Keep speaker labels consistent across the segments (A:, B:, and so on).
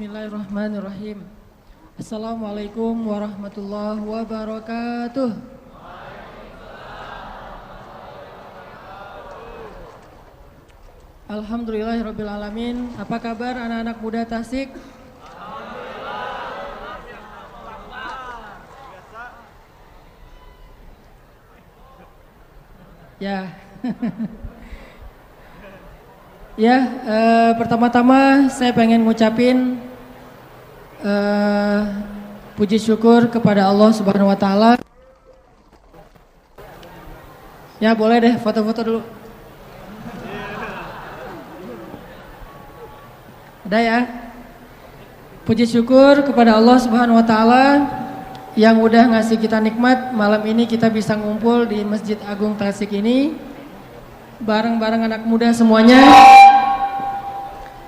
A: Bismillahirrahmanirrahim. Assalamualaikum warahmatullahi wabarakatuh. Alhamdulillahirabbil alamin. Apa kabar anak-anak muda Tasik? Ya. Ya, pertama-tama saya pengen ngucapin puji syukur kepada Allah Subhanahu wa taala. Ya, boleh deh foto-foto dulu. Ada ya? Puji syukur kepada Allah Subhanahu wa taala yang udah ngasih kita nikmat malam ini kita bisa ngumpul di Masjid Agung Tasik ini bareng-bareng anak muda semuanya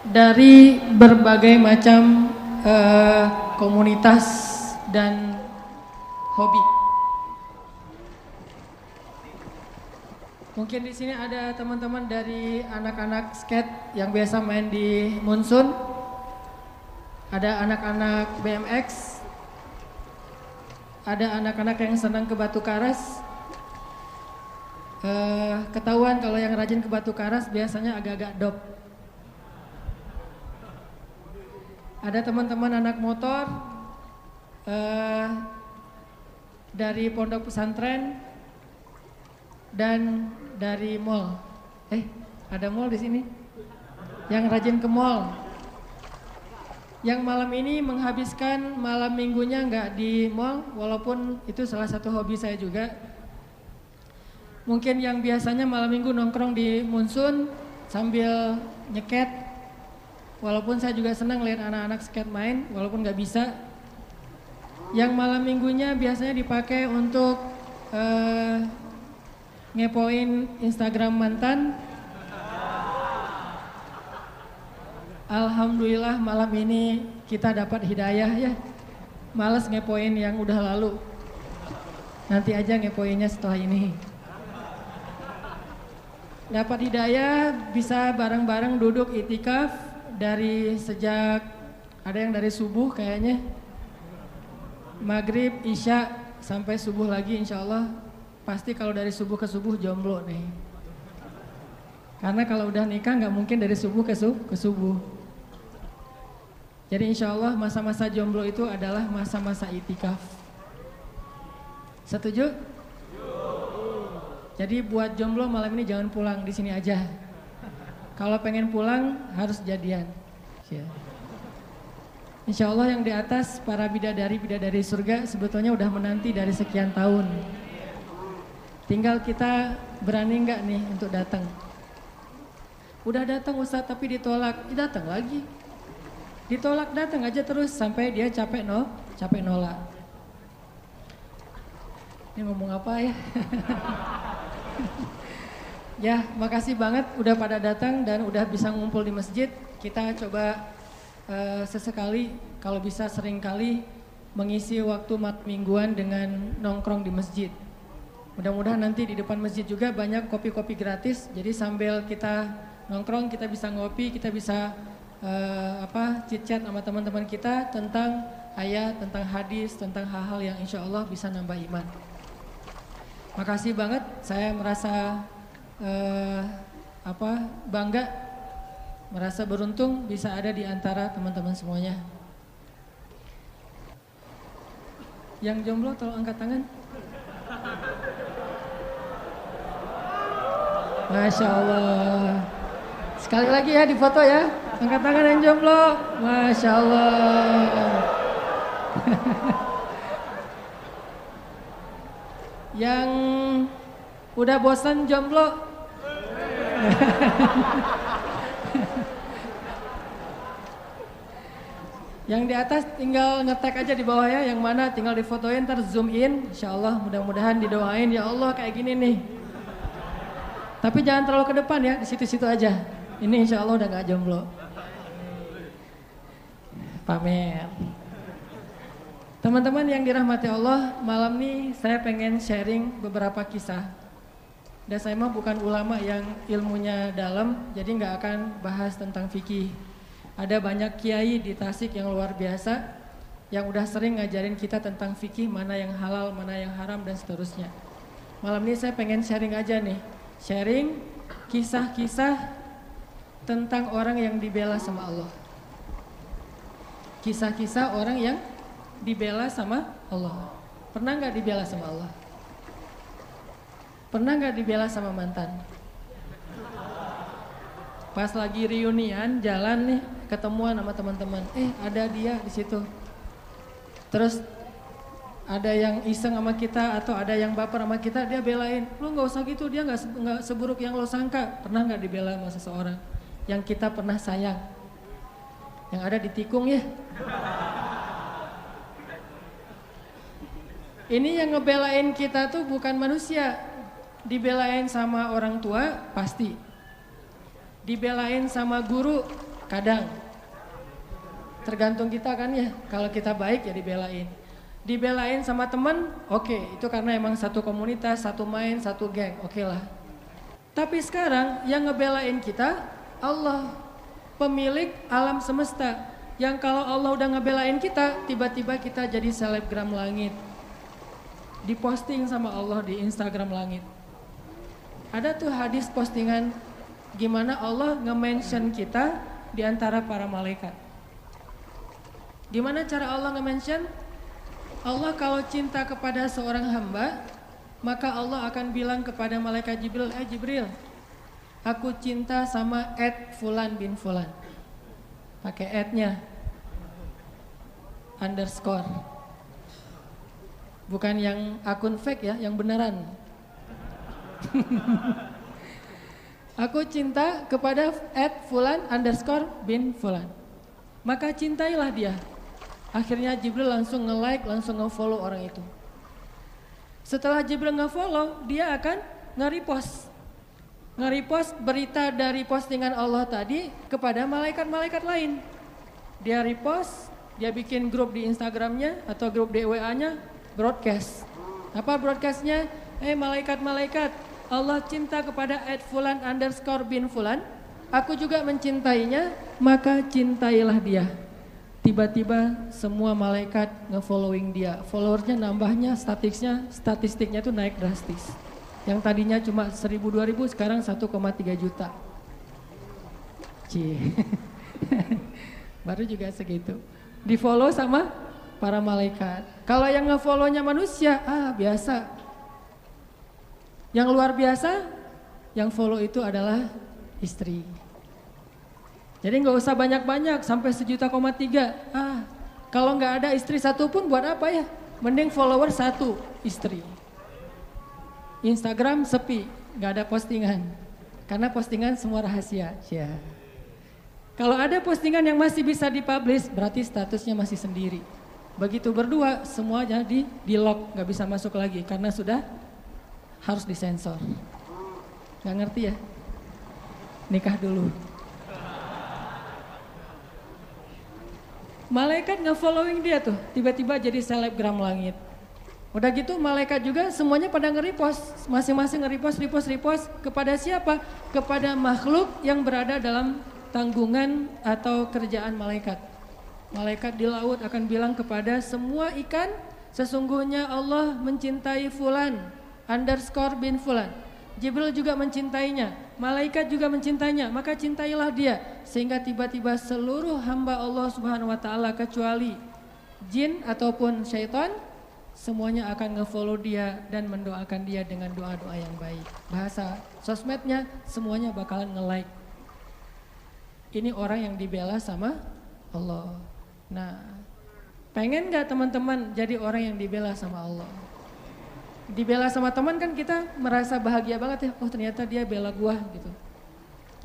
A: dari berbagai macam komunitas dan hobi. Mungkin di sini ada teman-teman dari anak-anak skate yang biasa main di Munsun, ada anak-anak BMX, ada anak-anak yang senang ke batu karas. Ketahuan kalau yang rajin ke batu karas biasanya agak-agak dop. Ada teman-teman anak motor dari pondok pesantren dan dari mall. Ada mall di sini? Yang rajin ke mall. Yang malam ini menghabiskan malam minggunya nggak di mall, walaupun itu salah satu hobi saya juga. Mungkin yang biasanya malam minggu nongkrong di Munsun sambil nyeket, walaupun saya juga senang lihat anak-anak skate main, walaupun nggak bisa. Yang malam minggunya biasanya dipakai untuk ngepoin Instagram mantan. Alhamdulillah malam ini kita dapat hidayah ya. Males ngepoin yang udah lalu. Nanti aja ngepoinnya setelah ini. Dapat hidayah bisa bareng-bareng duduk itikaf dari sejak ada yang dari subuh kayaknya. Maghrib, isya sampai subuh lagi insya Allah. Pasti kalau dari subuh ke subuh jomblo nih. Karena kalau udah nikah nggak mungkin dari subuh ke subuh. Jadi insya Allah masa-masa jomblo itu adalah masa-masa itikaf. Setuju? Jadi buat jomblo malam ini jangan pulang, di sini aja. Kalau pengen pulang harus jadian. Insya Allah yang di atas para bidadari surga sebetulnya udah menanti dari sekian tahun. Tinggal kita berani nggak nih untuk datang. Udah datang Ustaz tapi ditolak, datang lagi. Ditolak datang aja terus sampai dia capek nolak. Ini ngomong apa ya? Ya, makasih banget udah pada datang dan udah bisa ngumpul di masjid. Kita coba sesekali, kalau bisa sering kali mengisi waktu mingguan dengan nongkrong di masjid. Mudah-mudahan nanti di depan masjid juga banyak kopi-kopi gratis. Jadi sambil kita nongkrong, kita bisa ngopi, kita bisa chit-chat sama teman-teman kita tentang ayat, tentang hadis, tentang hal-hal yang insya Allah bisa nambah iman. Makasih banget, saya merasa bangga, merasa beruntung bisa ada di antara teman-teman semuanya. Yang jomblo tolong angkat tangan. Masya Allah. Sekali lagi ya di foto ya, angkat tangan yang jomblo. Masya Allah. Yang udah bosan jomblo. Yang di atas tinggal ngetek aja di bawah ya, yang mana tinggal difotoin ntar zoom in. Insya Allah mudah-mudahan didoain ya Allah kayak gini nih. Tapi jangan terlalu ke depan ya, di situ-situ aja. Ini insya Allah udah gak jomblo. Pamer. Teman-teman yang dirahmati Allah, malam ini saya pengen sharing beberapa kisah. Dan saya mah bukan ulama yang ilmunya dalam, jadi nggak akan bahas tentang fikih. Ada banyak kiai di Tasik yang luar biasa yang udah sering ngajarin kita tentang fikih, mana yang halal, mana yang haram dan seterusnya. Malam ini saya pengen sharing aja nih. Sharing kisah-kisah tentang orang yang dibela sama Allah. Kisah-kisah orang yang dibela sama Allah. Pernah nggak dibela sama Allah? Pernah nggak dibela sama mantan? Pas lagi reunian jalan nih, ketemuan sama teman-teman, ada dia di situ. Terus ada yang iseng sama kita atau ada yang baper sama kita, dia belain. Lu nggak usah gitu, dia nggak seburuk yang lo sangka. Pernah nggak dibela sama seseorang yang kita pernah sayang? Yang ada di tikung ya. Ini yang ngebelain kita tuh bukan manusia. Dibelain sama orang tua pasti. Dibelain sama guru kadang. Tergantung kita kan ya. Kalau kita baik ya dibelain. Dibelain sama teman, oke, itu karena emang satu komunitas, satu main, satu geng, oke lah. Tapi sekarang yang ngebelain kita Allah, pemilik alam semesta. Yang kalau Allah udah ngebelain kita, tiba-tiba kita jadi selebgram langit. Diposting sama Allah di Instagram langit. Ada tuh hadis postingan gimana Allah nge-mention kita di antara para malaikat. Gimana cara Allah nge-mention? Allah kalau cinta kepada seorang hamba, maka Allah akan bilang kepada malaikat Jibril, Jibril, aku cinta sama Fulan bin Fulan. Pakai @-nya. Underscore. Bukan yang akun fake ya, yang beneran. Aku cinta kepada @Fulan underscore bin Fulan. Maka cintailah dia. Akhirnya Jibril langsung nge-like, langsung nge-follow orang itu. Setelah Jibril nge-follow, dia akan nge-repost. Nge-repost berita dari postingan Allah tadi kepada malaikat-malaikat lain. Dia repost, dia bikin grup di Instagramnya atau grup di WA-nya, broadcast. Apa broadcastnya? Malaikat-malaikat, Allah cinta kepada @Fulan underscore bin Fulan. Aku juga mencintainya, maka cintailah dia. Tiba-tiba semua malaikat nge-following dia. Followersnya nambahnya, statistiknya tuh naik drastis. Yang tadinya cuma 1.000-2.000 sekarang 1,3 juta. Cie. Baru juga segitu. Di follow sama para malaikat. Kalau yang nge-follownya manusia, biasa. Yang luar biasa, yang follow itu adalah istri. Jadi nggak usah banyak-banyak, sampai 1,3 juta. Kalau nggak ada istri satu pun buat apa ya? Mending follower 1 istri. Instagram sepi, nggak ada postingan. Karena postingan semua rahasia. Ya. Kalau ada postingan yang masih bisa dipublish, berarti statusnya masih sendiri. Begitu berdua, semua jadi di-lock, nggak bisa masuk lagi karena sudah harus disensor. Nggak ngerti ya? Nikah dulu. Malaikat nge-following dia tuh, tiba-tiba jadi selebgram langit. Udah gitu malaikat juga semuanya pada nge-repost, masing-masing nge-repost kepada siapa? Kepada makhluk yang berada dalam tanggungan atau kerjaan malaikat. Malaikat di laut akan bilang kepada semua ikan, sesungguhnya Allah mencintai Fulan underscore bin Fulan. Jibril juga mencintainya, malaikat juga mencintainya, maka cintailah dia. Sehingga tiba-tiba seluruh hamba Allah Subhanahu wa ta'ala kecuali jin ataupun syaitan, semuanya akan nge-follow dia dan mendoakan dia dengan doa-doa yang baik. Bahasa sosmednya semuanya bakalan nge-like. Ini orang yang dibela sama Allah. Nah, pengen gak teman-teman jadi orang yang dibela sama Allah? Dibela sama teman kan kita merasa bahagia banget ya, oh ternyata dia bela gua gitu.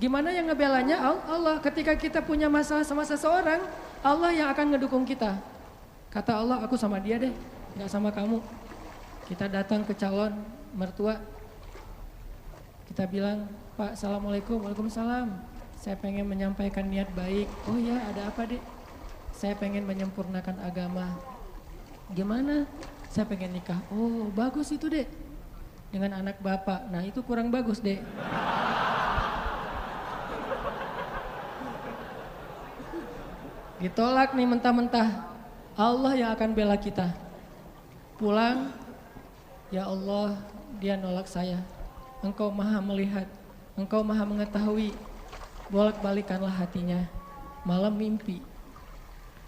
A: Gimana yang ngebelanya? Allah. Ketika kita punya masalah sama seseorang, Allah yang akan ngedukung kita. Kata Allah, aku sama dia deh, gak sama kamu. Kita datang ke calon mertua, kita bilang, Pak, Assalamualaikum, Waalaikumsalam. Saya pengen menyampaikan niat baik. Oh ya, ada apa dek? Saya pengen menyempurnakan agama. Gimana? Saya pengen nikah. Oh bagus itu dek, dengan anak bapak. Nah itu kurang bagus dek. Ditolak nih mentah-mentah. Allah yang akan bela kita. Pulang, ya Allah, dia nolak saya. Engkau maha melihat, engkau maha mengetahui. Bolak-balikanlah hatinya. Malam mimpi.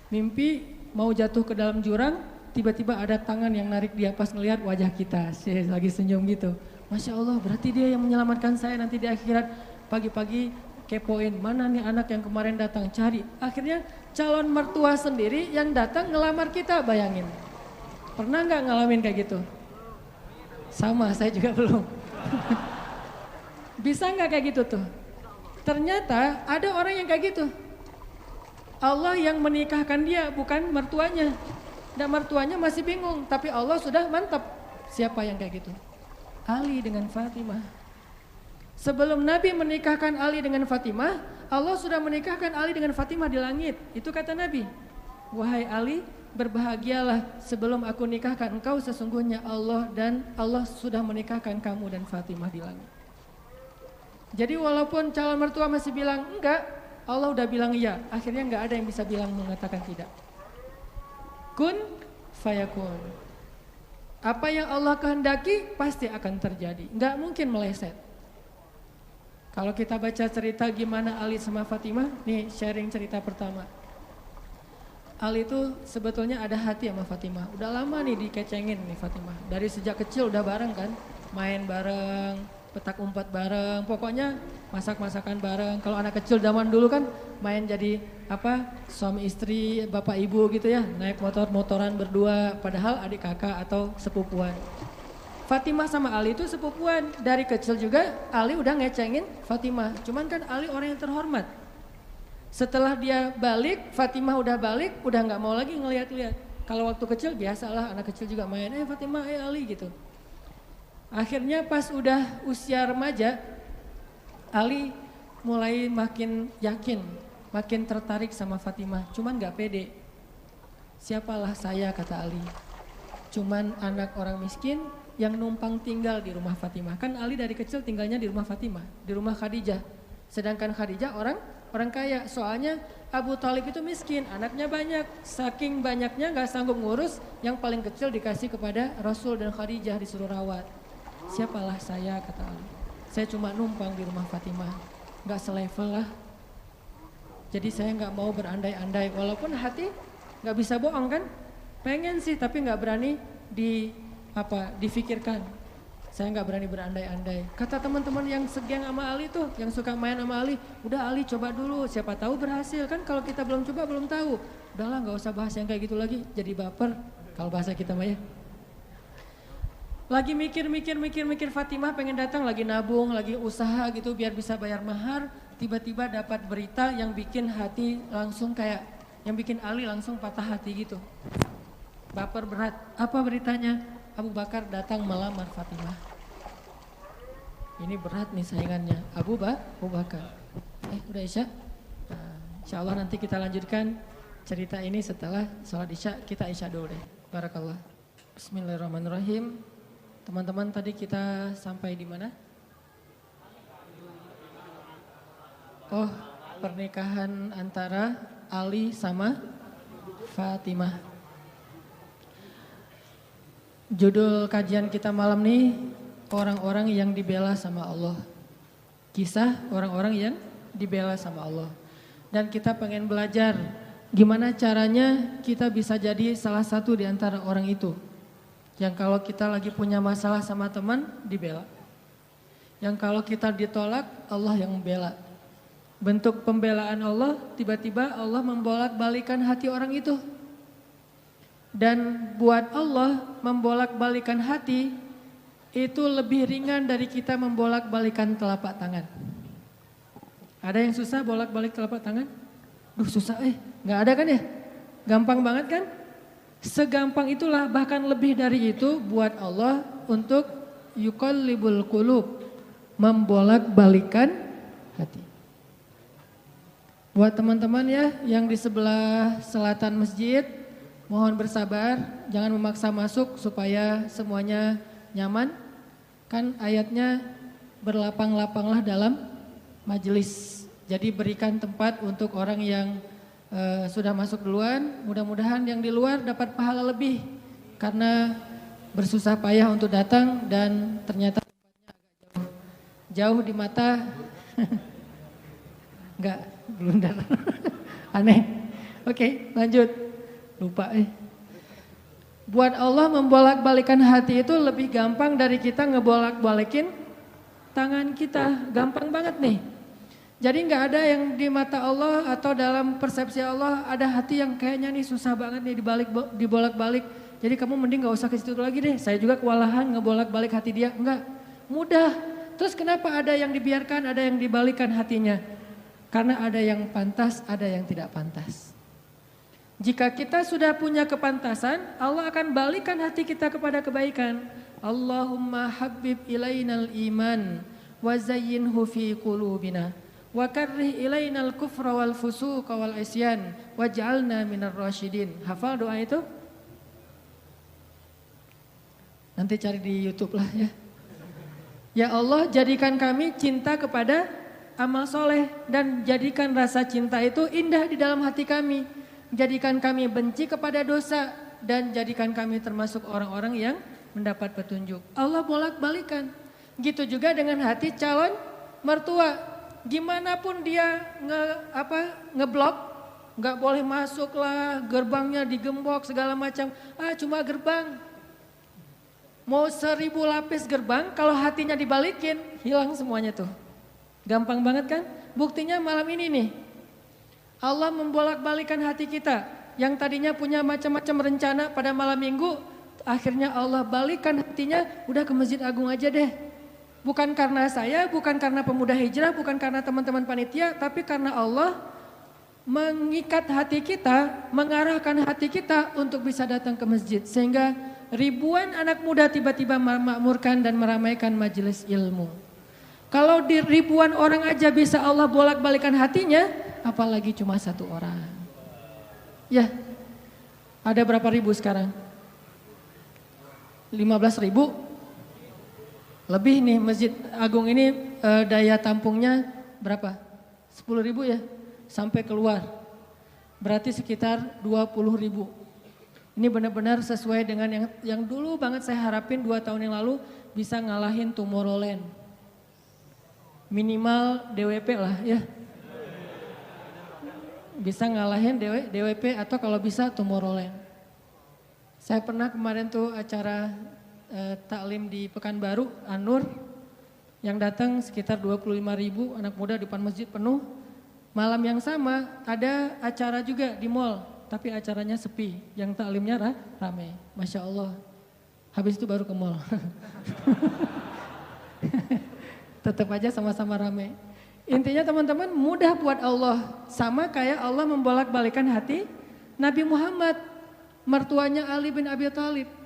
A: Mimpi mau jatuh ke dalam jurang, tiba-tiba ada tangan yang narik dia pas ngelihat wajah kita. Saya lagi senyum gitu. Masya Allah, berarti dia yang menyelamatkan saya nanti di akhirat. Pagi-pagi kepoin, mana nih anak yang kemarin datang, cari. Akhirnya calon mertua sendiri yang datang ngelamar kita, bayangin. Pernah nggak ngalamin kayak gitu? Sama, saya juga belum. Bisa nggak kayak gitu tuh? Ternyata ada orang yang kayak gitu. Allah yang menikahkan dia, bukan mertuanya. Dan mertuanya masih bingung, tapi Allah sudah mantap. Siapa yang kayak gitu? Ali dengan Fatimah. Sebelum Nabi menikahkan Ali dengan Fatimah, Allah sudah menikahkan Ali dengan Fatimah di langit. Itu kata Nabi. Wahai Ali, berbahagialah sebelum aku nikahkan engkau, sesungguhnya Allah dan Allah sudah menikahkan kamu dan Fatimah di langit. Jadi walaupun calon mertua masih bilang enggak, Allah udah bilang iya. Akhirnya enggak ada yang bisa bilang mengatakan tidak. Kun fayakun. Apa yang Allah kehendaki pasti akan terjadi. Enggak mungkin meleset. Kalau kita baca cerita gimana Ali sama Fatimah, nih sharing cerita pertama. Ali itu sebetulnya ada hati sama Fatimah. Udah lama nih dikecengin nih Fatimah. Dari sejak kecil udah bareng kan, main bareng, petak umpet bareng, pokoknya masak-masakan bareng. Kalau anak kecil zaman dulu kan main jadi apa, suami istri, bapak ibu gitu ya, naik motor-motoran berdua, padahal adik kakak atau sepupuan. Fatimah sama Ali itu sepupuan, dari kecil juga Ali udah ngecengin Fatimah. Cuman kan Ali orang yang terhormat. Setelah dia balik, Fatimah udah balik, udah nggak mau lagi ngeliat-liat. Kalau waktu kecil biasalah anak kecil juga main, Fatimah, Ali gitu. Akhirnya pas udah usia remaja, Ali mulai makin yakin, makin tertarik sama Fatimah. Cuman gak pede. Siapalah saya, kata Ali. Cuman anak orang miskin yang numpang tinggal di rumah Fatimah. Kan Ali dari kecil tinggalnya di rumah Fatimah, di rumah Khadijah. Sedangkan Khadijah orang kaya. Soalnya Abu Thalib itu miskin, anaknya banyak. Saking banyaknya gak sanggup ngurus, yang paling kecil dikasih kepada Rasul dan Khadijah, disuruh rawat. Siapalah saya, kata Ali. Saya cuma numpang di rumah Fatimah, gak selevel lah. Jadi saya gak mau berandai-andai, walaupun hati gak bisa bohong kan. Pengen sih, tapi gak berani difikirkan. Saya gak berani berandai-andai. Kata teman-teman yang segeng sama Ali tuh, yang suka main sama Ali, udah Ali coba dulu, siapa tahu berhasil. Kan kalau kita belum coba belum tahu. Udahlah gak usah bahas yang kayak gitu lagi, jadi baper kalau bahasa kita mah ya. Lagi mikir Fatimah pengen datang, lagi nabung, lagi usaha gitu biar bisa bayar mahar. Tiba-tiba dapat berita yang bikin hati langsung kayak, yang bikin Ali langsung patah hati gitu. Baper berat. Apa beritanya? Abu Bakar datang melamar Fatimah. Ini berat nih saingannya. Abu Bakar. Udah Isya? Nah, insya Allah nanti kita lanjutkan cerita ini setelah sholat Isya. Kita Isya dulu deh. Barakallah. Bismillahirrahmanirrahim. Teman-teman, tadi kita sampai di mana? Oh, pernikahan antara Ali sama Fatimah. Judul kajian kita malam ini, orang-orang yang dibela sama Allah. Kisah orang-orang yang dibela sama Allah. Dan kita pengen belajar gimana caranya kita bisa jadi salah satu di antara orang itu. Yang kalau kita lagi punya masalah sama teman, dibela. Yang kalau kita ditolak, Allah yang membela. Bentuk pembelaan Allah, tiba-tiba Allah membolak-balikan hati orang itu. Dan buat Allah membolak-balikan hati, itu lebih ringan dari kita membolak-balikan telapak tangan. Ada yang susah bolak-balik telapak tangan? Susah gak ada kan ya? Gampang banget kan? Segampang itulah, bahkan lebih dari itu buat Allah untuk yuqallibul qulub, membolak-balikan hati. Buat teman-teman ya yang di sebelah selatan masjid, mohon bersabar, jangan memaksa masuk supaya semuanya nyaman. Kan ayatnya berlapang-lapanglah dalam majelis. Jadi berikan tempat untuk orang yang sudah masuk duluan, mudah-mudahan yang di luar dapat pahala lebih karena bersusah payah untuk datang dan ternyata jauh di mata. Enggak, blunder. Aneh. Oke, lanjut. Lupa Buat Allah membolak-balikan hati itu lebih gampang dari kita ngebolak-balikin tangan kita. Gampang banget nih. Jadi nggak ada yang di mata Allah atau dalam persepsi Allah ada hati yang kayaknya nih susah banget nih dibolak-balik. Jadi kamu mending nggak usah ke situ lagi deh. Saya juga kewalahan ngebolak-balik hati dia. Enggak, mudah. Terus kenapa ada yang dibiarkan, ada yang dibalikan hatinya? Karena ada yang pantas, ada yang tidak pantas. Jika kita sudah punya kepantasan, Allah akan balikan hati kita kepada kebaikan. Allahumma habib ilainal iman wa zayyinhu fi qulubina. Wa karrih ilainal kufra wal fusuqa wal isyan waj'alna minar rasyidin. Hafal doa itu? Nanti cari di YouTube lah ya. Ya Allah, jadikan kami cinta kepada amal soleh dan jadikan rasa cinta itu indah di dalam hati kami. Jadikan kami benci kepada dosa dan jadikan kami termasuk orang-orang yang mendapat petunjuk. Allah bolak-balikan. Gitu juga dengan hati calon mertua. Gimana pun dia ngeblok, nggak boleh masuk lah, gerbangnya digembok segala macam. Cuma gerbang. Mau 1000 lapis gerbang, kalau hatinya dibalikin, hilang semuanya tuh. Gampang banget kan? Buktinya malam ini nih. Allah membolak-balikan hati kita. Yang tadinya punya macam-macam rencana pada malam minggu, akhirnya Allah balikan hatinya, udah ke Masjid Agung aja deh. Bukan karena saya, bukan karena pemuda hijrah, bukan karena teman-teman panitia, tapi karena Allah mengikat hati kita, mengarahkan hati kita untuk bisa datang ke masjid. Sehingga ribuan anak muda tiba-tiba memakmurkan dan meramaikan majelis ilmu. Kalau di ribuan orang aja bisa Allah bolak-balikan hatinya, apalagi cuma satu orang. Ya, ada berapa ribu sekarang? 15.000? Lebih nih Masjid Agung ini daya tampungnya berapa? 10.000 ya? Sampai keluar. Berarti sekitar 20.000. Ini benar-benar sesuai dengan yang dulu banget saya harapin 2 tahun yang lalu bisa ngalahin Tomorrowland. Minimal DWP lah ya. Bisa ngalahin DWP atau kalau bisa Tomorrowland. Saya pernah kemarin tuh acara taklim di Pekanbaru, An-Nur, yang datang sekitar 25.000 anak muda di depan masjid penuh. Malam yang sama ada acara juga di mall, tapi acaranya sepi, yang taklimnya ramai. Masya Allah, habis itu baru ke mall. Tetap aja sama-sama ramai. Intinya teman-teman mudah buat Allah, sama kayak Allah membolak-balikan hati Nabi Muhammad, mertuanya Ali bin Abi Thalib.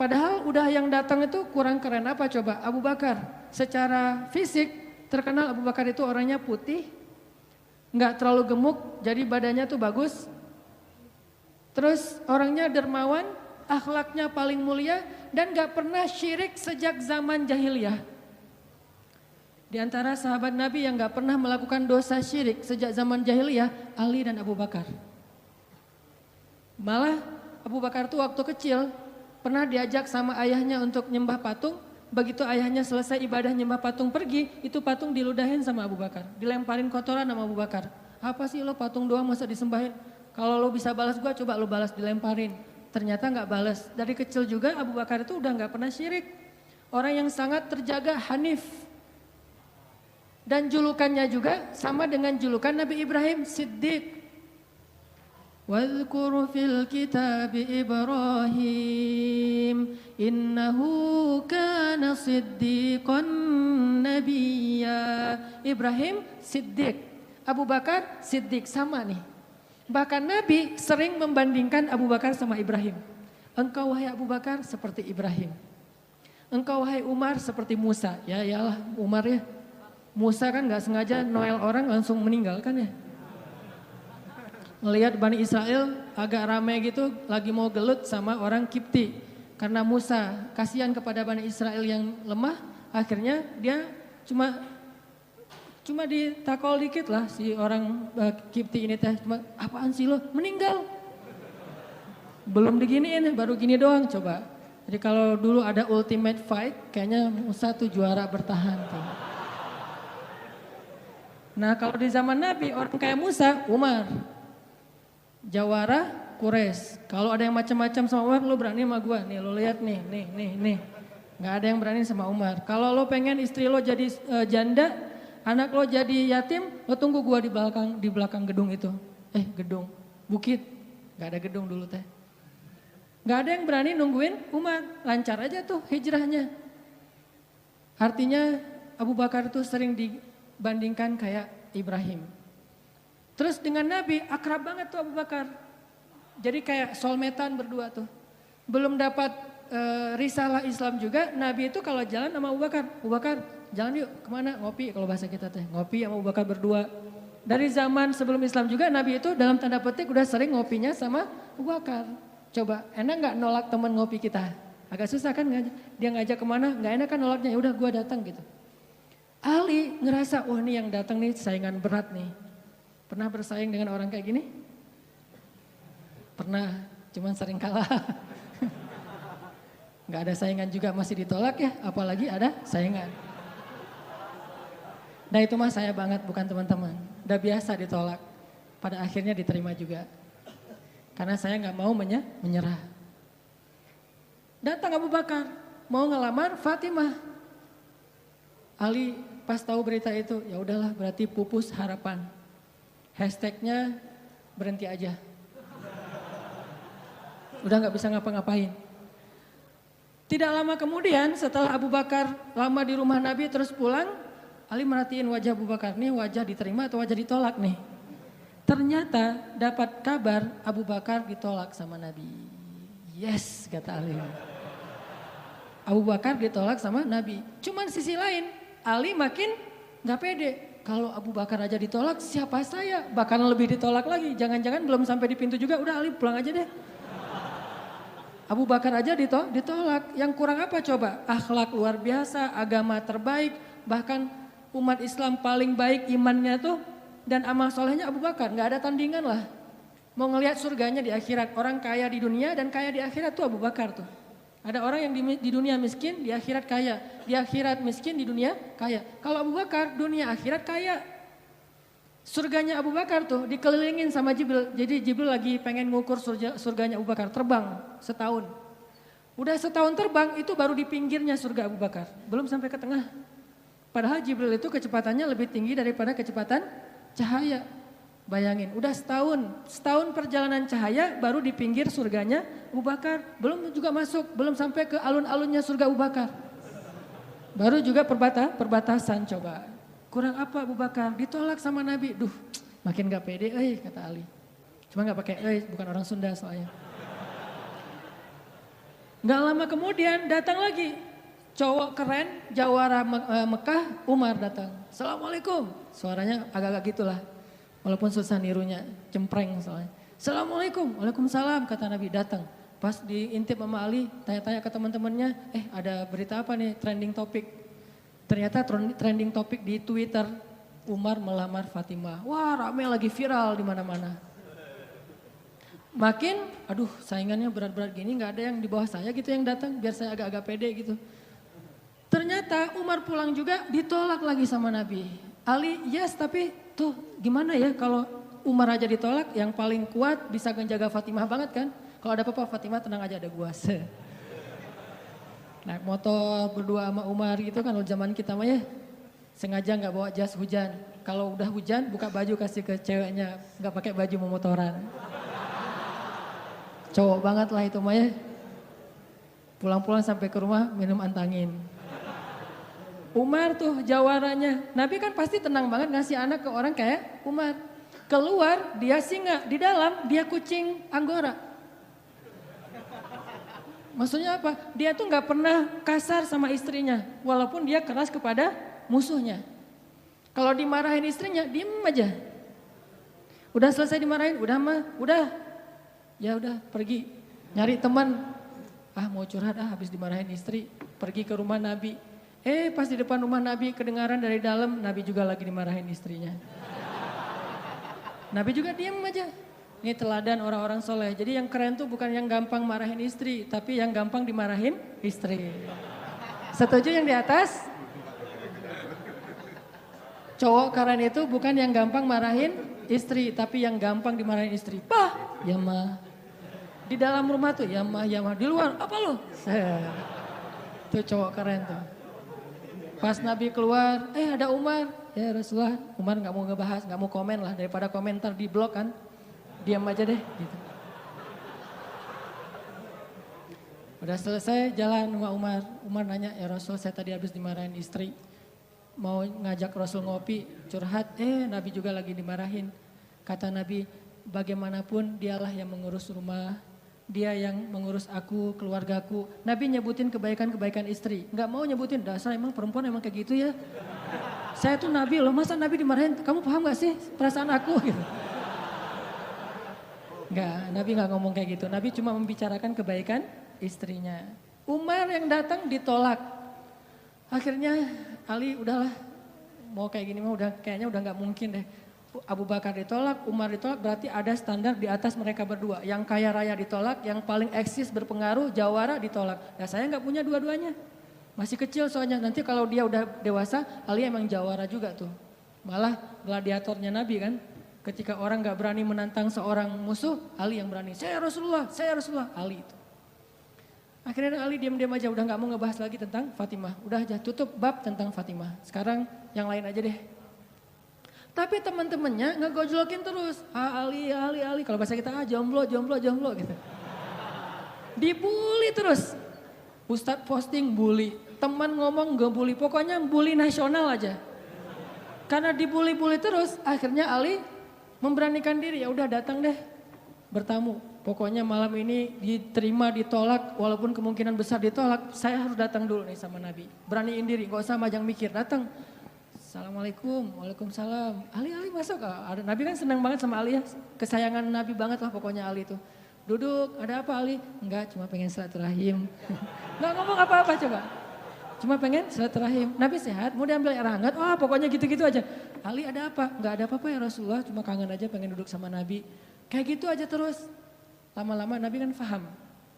A: Padahal udah yang datang itu kurang keren apa coba? Abu Bakar. Secara fisik terkenal Abu Bakar itu orangnya putih, nggak terlalu gemuk, jadi badannya tuh bagus. Terus orangnya dermawan, akhlaknya paling mulia dan nggak pernah syirik sejak zaman jahiliyah. Di antara sahabat Nabi yang nggak pernah melakukan dosa syirik sejak zaman jahiliyah, Ali dan Abu Bakar. Malah Abu Bakar tuh waktu kecil pernah diajak sama ayahnya untuk nyembah patung. Begitu ayahnya selesai ibadah nyembah patung pergi, itu patung diludahin sama Abu Bakar. Dilemparin kotoran sama Abu Bakar. Apa sih lo patung doang masa disembahin? Kalau lo bisa balas gua, coba lo balas, dilemparin. Ternyata gak balas. Dari kecil juga Abu Bakar itu udah gak pernah syirik. Orang yang sangat terjaga, hanif. Dan julukannya juga sama dengan julukan Nabi Ibrahim, Siddiq. Wadhkur fil kitab Ibrahim innahu kana siddiqan nabiyya. Ibrahim Siddiq, Abu Bakar Siddiq, sama nih. Bahkan Nabi sering membandingkan Abu Bakar sama Ibrahim. Engkau wahai Abu Bakar seperti Ibrahim. Engkau wahai Umar seperti Musa. Ya iyalah Umar ya. Musa kan gak sengaja noel orang langsung meninggal kan ya. Melihat Bani Israel agak ramai gitu, lagi mau gelut sama orang Kipti. Karena Musa kasihan kepada Bani Israel yang lemah, akhirnya dia cuma Cuma ditakol dikit lah si orang Kipti ini teh. Cuma apaan sih lo? Meninggal. Belum diginiin, baru gini doang coba. Jadi kalau dulu ada ultimate fight, kayaknya Musa tuh juara bertahan tuh. Nah kalau di zaman Nabi, orang kayak Musa, Umar. Jawara, Quraisy. Kalau ada yang macam-macam sama Umar, lo berani sama gue. Nih lo lihat nih. Nggak ada yang berani sama Umar. Kalau lo pengen istri lo jadi janda, anak lo jadi yatim, lo tunggu gue di belakang gedung itu. Gedung, bukit. Nggak ada gedung dulu teh. Nggak ada yang berani nungguin Umar. Lancar aja tuh hijrahnya. Artinya Abu Bakar tuh sering dibandingkan kayak Ibrahim. Terus dengan Nabi akrab banget tuh Abu Bakar. Jadi kayak soulmate-an berdua tuh. Belum dapat risalah Islam juga, Nabi itu kalau jalan sama Abu Bakar jalan yuk kemana? Ngopi kalau bahasa kita teh. Ngopi sama Abu Bakar berdua. Dari zaman sebelum Islam juga Nabi itu dalam tanda petik udah sering ngopinya sama Abu Bakar. Coba enak gak nolak teman ngopi kita? Agak susah kan dia ngajak kemana, gak enak kan nolaknya, ya udah gue datang gitu. Ali ngerasa, wah nih yang datang nih saingan berat nih. Pernah bersaing dengan orang kayak gini? Pernah, cuman sering kalah. Gak ada saingan juga masih ditolak ya, apalagi ada saingan. Nah itu mah saya banget bukan teman-teman. Udah biasa ditolak, pada akhirnya diterima juga. Karena saya gak mau menyerah. Datang Abu Bakar, mau ngelamar Fatimah. Ali pas tahu berita itu, ya udahlah berarti pupus harapan. Hashtagnya berhenti aja. Udah gak bisa ngapa-ngapain. Tidak lama kemudian setelah Abu Bakar lama di rumah Nabi terus pulang, Ali merhatiin wajah Abu Bakar, nih wajah diterima atau wajah ditolak nih. Ternyata dapat kabar Abu Bakar ditolak sama Nabi. Yes, kata Ali. Abu Bakar ditolak sama Nabi. Cuman sisi lain, Ali makin gak pede. Kalau Abu Bakar aja ditolak, siapa saya? Bahkan lebih ditolak lagi. Jangan-jangan belum sampai di pintu juga, udah Ali pulang aja deh. Abu Bakar aja ditolak. Yang kurang apa coba? Akhlak luar biasa, agama terbaik. Bahkan umat Islam paling baik imannya tuh. Dan amal solehnya Abu Bakar, gak ada tandingan lah. Mau ngelihat surganya di akhirat, orang kaya di dunia dan kaya di akhirat tuh Abu Bakar tuh. Ada orang yang di dunia miskin, di akhirat kaya. Di akhirat miskin, di dunia kaya. Kalau Abu Bakar, dunia akhirat kaya. Surganya Abu Bakar tuh dikelilingin sama Jibril. Jadi Jibril lagi pengen ngukur surganya Abu Bakar, terbang setahun. Udah setahun terbang, itu baru di pinggirnya surga Abu Bakar. Belum sampai ke tengah. Padahal Jibril itu kecepatannya lebih tinggi daripada kecepatan cahaya. Bayangin, udah setahun perjalanan cahaya baru di pinggir surganya Abu Bakar. Belum juga masuk, belum sampai ke alun-alunnya surga Abu Bakar. Baru juga perbatasan coba. Kurang apa Abu Bakar? Ditolak sama Nabi. Duh, makin gak pede, kata Ali. Cuma gak pakai, bukan orang Sunda soalnya. Gak lama kemudian datang lagi. Cowok keren, jawara Mekah, Umar datang. Assalamualaikum. Suaranya agak-agak gitulah. Walaupun susah nirunya, cempreng soalnya. Assalamualaikum, waalaikumsalam kata Nabi datang. Pas diintip sama Ali, tanya-tanya ke teman-temannya, ada berita apa nih trending topik. Ternyata trending topik di Twitter, Umar melamar Fatimah. Wah rame lagi viral di mana-mana. Makin, saingannya berat-berat gini gak ada yang di bawah saya gitu yang datang, biar saya agak-agak pede gitu. Ternyata Umar pulang juga ditolak lagi sama Nabi. Ali yes tapi tuh gimana ya kalau Umar aja ditolak yang paling kuat bisa menjaga Fatimah banget kan. Kalau ada apa-apa Fatimah tenang aja ada gua. Naik motor berdua sama Umar gitu kan zaman kita mah ya. Sengaja gak bawa jas hujan. Kalau udah hujan buka baju kasih ke ceweknya. Gak pakai baju memotoran. Cowok banget lah itu mah ya. Pulang-pulang sampai ke rumah minum antangin. Umar tuh jawarannya. Nabi kan pasti tenang banget ngasih anak ke orang kayak Umar. Keluar dia singa, di dalam dia kucing Anggora. Maksudnya apa? Dia tuh gak pernah kasar sama istrinya. Walaupun dia keras kepada musuhnya. Kalau dimarahin istrinya, diem aja. Udah selesai dimarahin, udah. Ya udah pergi. Nyari teman. Mau curhat habis dimarahin istri. Pergi ke rumah Nabi. Pas di depan rumah Nabi kedengaran dari dalam, Nabi juga lagi dimarahin istrinya. Nabi juga diam aja. Ini teladan orang-orang soleh. Jadi yang keren tuh bukan yang gampang marahin istri, tapi yang gampang dimarahin istri. Setuju yang di atas? Cowok keren itu bukan yang gampang marahin istri, tapi yang gampang dimarahin istri. Bah, ya mah. Di dalam rumah tuh, ya mah. Di luar, apa lo? Tuh cowok keren tuh. Pas Nabi keluar, ada Umar. Ya Rasulullah, Umar gak mau ngebahas, gak mau komen lah. Daripada komentar di blog kan. Diam aja deh gitu. Udah selesai jalan sama Umar. Umar nanya, ya Rasul saya tadi habis dimarahin istri. Mau ngajak Rasul ngopi, curhat. Nabi juga lagi dimarahin. Kata Nabi, bagaimanapun dialah yang mengurus rumah. Dia yang mengurus aku, keluargaku. Nabi nyebutin kebaikan-kebaikan istri. Gak mau nyebutin, dasar emang perempuan emang kayak gitu ya. Saya tuh Nabi loh, masa Nabi dimarahin? Kamu paham gak sih perasaan aku? Gitu. Enggak, Nabi gak ngomong kayak gitu. Nabi cuma membicarakan kebaikan istrinya. Umar yang datang ditolak. Akhirnya Ali udahlah, mau kayak gini mah kayaknya udah gak mungkin deh. Abu Bakar ditolak, Umar ditolak, berarti ada standar di atas mereka berdua. Yang kaya raya ditolak, yang paling eksis berpengaruh, jawara ditolak. Ya saya gak punya dua-duanya. Masih kecil soalnya, nanti kalau dia udah dewasa, Ali emang jawara juga tuh. Malah gladiatornya Nabi kan. Ketika orang gak berani menantang seorang musuh, Ali yang berani. Saya Rasulullah, Ali itu. Akhirnya Ali diam-diam aja, udah gak mau ngebahas lagi tentang Fatimah. Udah aja tutup bab tentang Fatimah. Sekarang yang lain aja deh. Tapi teman-temannya ngegojlokin terus. Ali. Kalau bahasa kita jomblo gitu. Dibully terus. Ustadz posting bully. Teman ngomong ngebully. Pokoknya bully nasional aja. Karena dibully-bully terus, akhirnya Ali memberanikan diri. Ya udah datang deh bertamu. Pokoknya malam ini diterima, ditolak. Walaupun kemungkinan besar ditolak, saya harus datang dulu nih sama Nabi. Beraniin diri, gak usah majang mikir. Datang. Assalamualaikum, waalaikumsalam. Ali masuk. Nabi kan senang banget sama Ali ya. Kesayangan Nabi banget lah pokoknya Ali itu. Duduk, ada apa Ali? Enggak, cuma pengen silaturahim. Enggak ngomong apa-apa coba. Cuma pengen silaturahim. Nabi sehat, mau diambil air hangat. Wah pokoknya gitu-gitu aja. Ali ada apa? Enggak ada apa-apa ya Rasulullah. Cuma kangen aja pengen duduk sama Nabi. Kayak gitu aja terus. Lama-lama Nabi kan paham.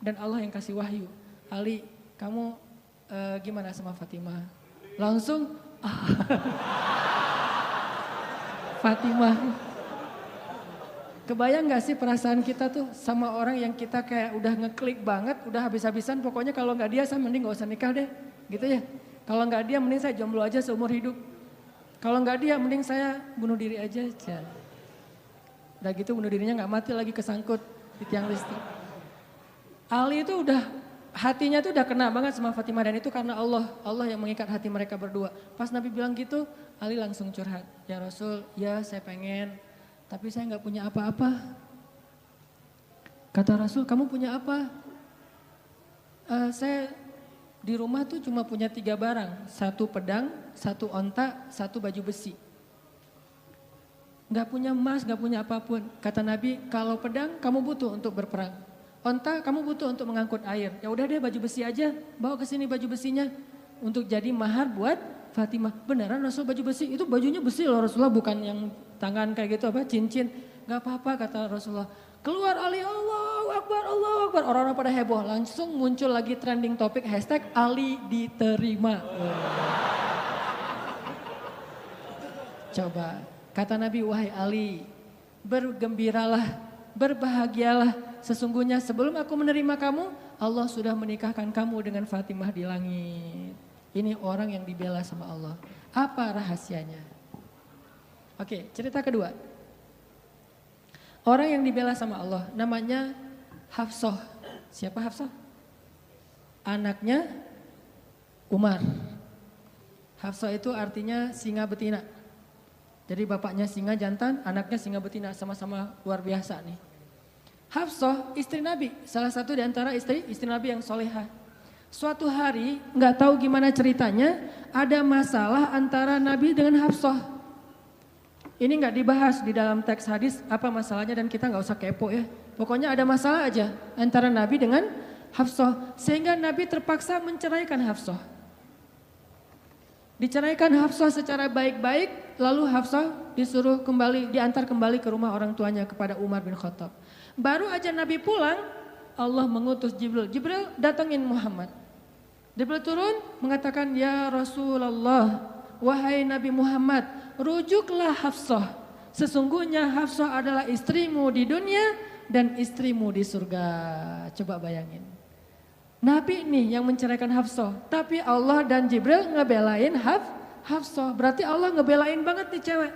A: Dan Allah yang kasih wahyu. Ali, kamu gimana sama Fatimah? Langsung Fatimah. Kebayang gak sih perasaan kita tuh sama orang yang kita kayak udah ngeklik banget, udah habis-habisan, pokoknya kalau gak dia saya mending gak usah nikah deh, gitu ya. Kalau gak dia mending saya jomblo aja seumur hidup. Kalau gak dia mending saya bunuh diri aja. Udah gitu bunuh dirinya gak mati lagi kesangkut di tiang listrik. Ali itu udah hatinya tuh udah kena banget sama Fatimah dan itu karena Allah yang mengikat hati mereka berdua. Pas Nabi bilang gitu, Ali langsung curhat. Ya Rasul, ya saya pengen, tapi saya gak punya apa-apa. Kata Rasul, kamu punya apa? Saya di rumah tuh cuma punya 3 barang. 1 pedang, 1 onta, 1 baju besi. Gak punya emas, gak punya apapun. Kata Nabi, kalau pedang kamu butuh untuk berperang. Onta kamu butuh untuk mengangkut air. Ya udah deh baju besi aja, bawa ke sini baju besinya untuk jadi mahar buat Fatimah. Beneran Rasul baju besi? Itu bajunya besi loh Rasulullah, bukan yang tangan kayak gitu apa cincin. Gak apa-apa kata Rasulullah. Keluar Ali, Allahu Akbar, Allahu Akbar. Orang-orang pada heboh, langsung muncul lagi trending topik hashtag Ali diterima. Coba, kata Nabi, wahai Ali, bergembiralah, berbahagialah. Sesungguhnya sebelum aku menerima kamu, Allah sudah menikahkan kamu dengan Fatimah di langit. Ini orang yang dibela sama Allah. Apa rahasianya? Oke, cerita kedua. Orang yang dibela sama Allah namanya Hafsah. Siapa Hafsah? Anaknya Umar. Hafsah itu artinya singa betina. Jadi bapaknya singa jantan, anaknya singa betina, sama-sama luar biasa nih. Hafsah istri Nabi, salah satu di antara istri Nabi yang solehah. Suatu hari nggak tahu gimana ceritanya, ada masalah antara Nabi dengan Hafsah. Ini nggak dibahas di dalam teks hadis apa masalahnya dan kita nggak usah kepo ya. Pokoknya ada masalah aja antara Nabi dengan Hafsah, sehingga Nabi terpaksa menceraikan Hafsah. Diceraikan Hafsah secara baik-baik, lalu Hafsah disuruh kembali, diantar kembali ke rumah orang tuanya kepada Umar bin Khattab. Baru aja Nabi pulang, Allah mengutus Jibril. Jibril datangin Muhammad. Jibril turun mengatakan, ya Rasulullah, wahai Nabi Muhammad, rujuklah Hafsah. Sesungguhnya Hafsah adalah istrimu di dunia dan istrimu di surga. Coba bayangin. Nabi nih yang menceraikan Hafsah, tapi Allah dan Jibril ngebelain Hafsah. Berarti Allah ngebelain banget nih cewek.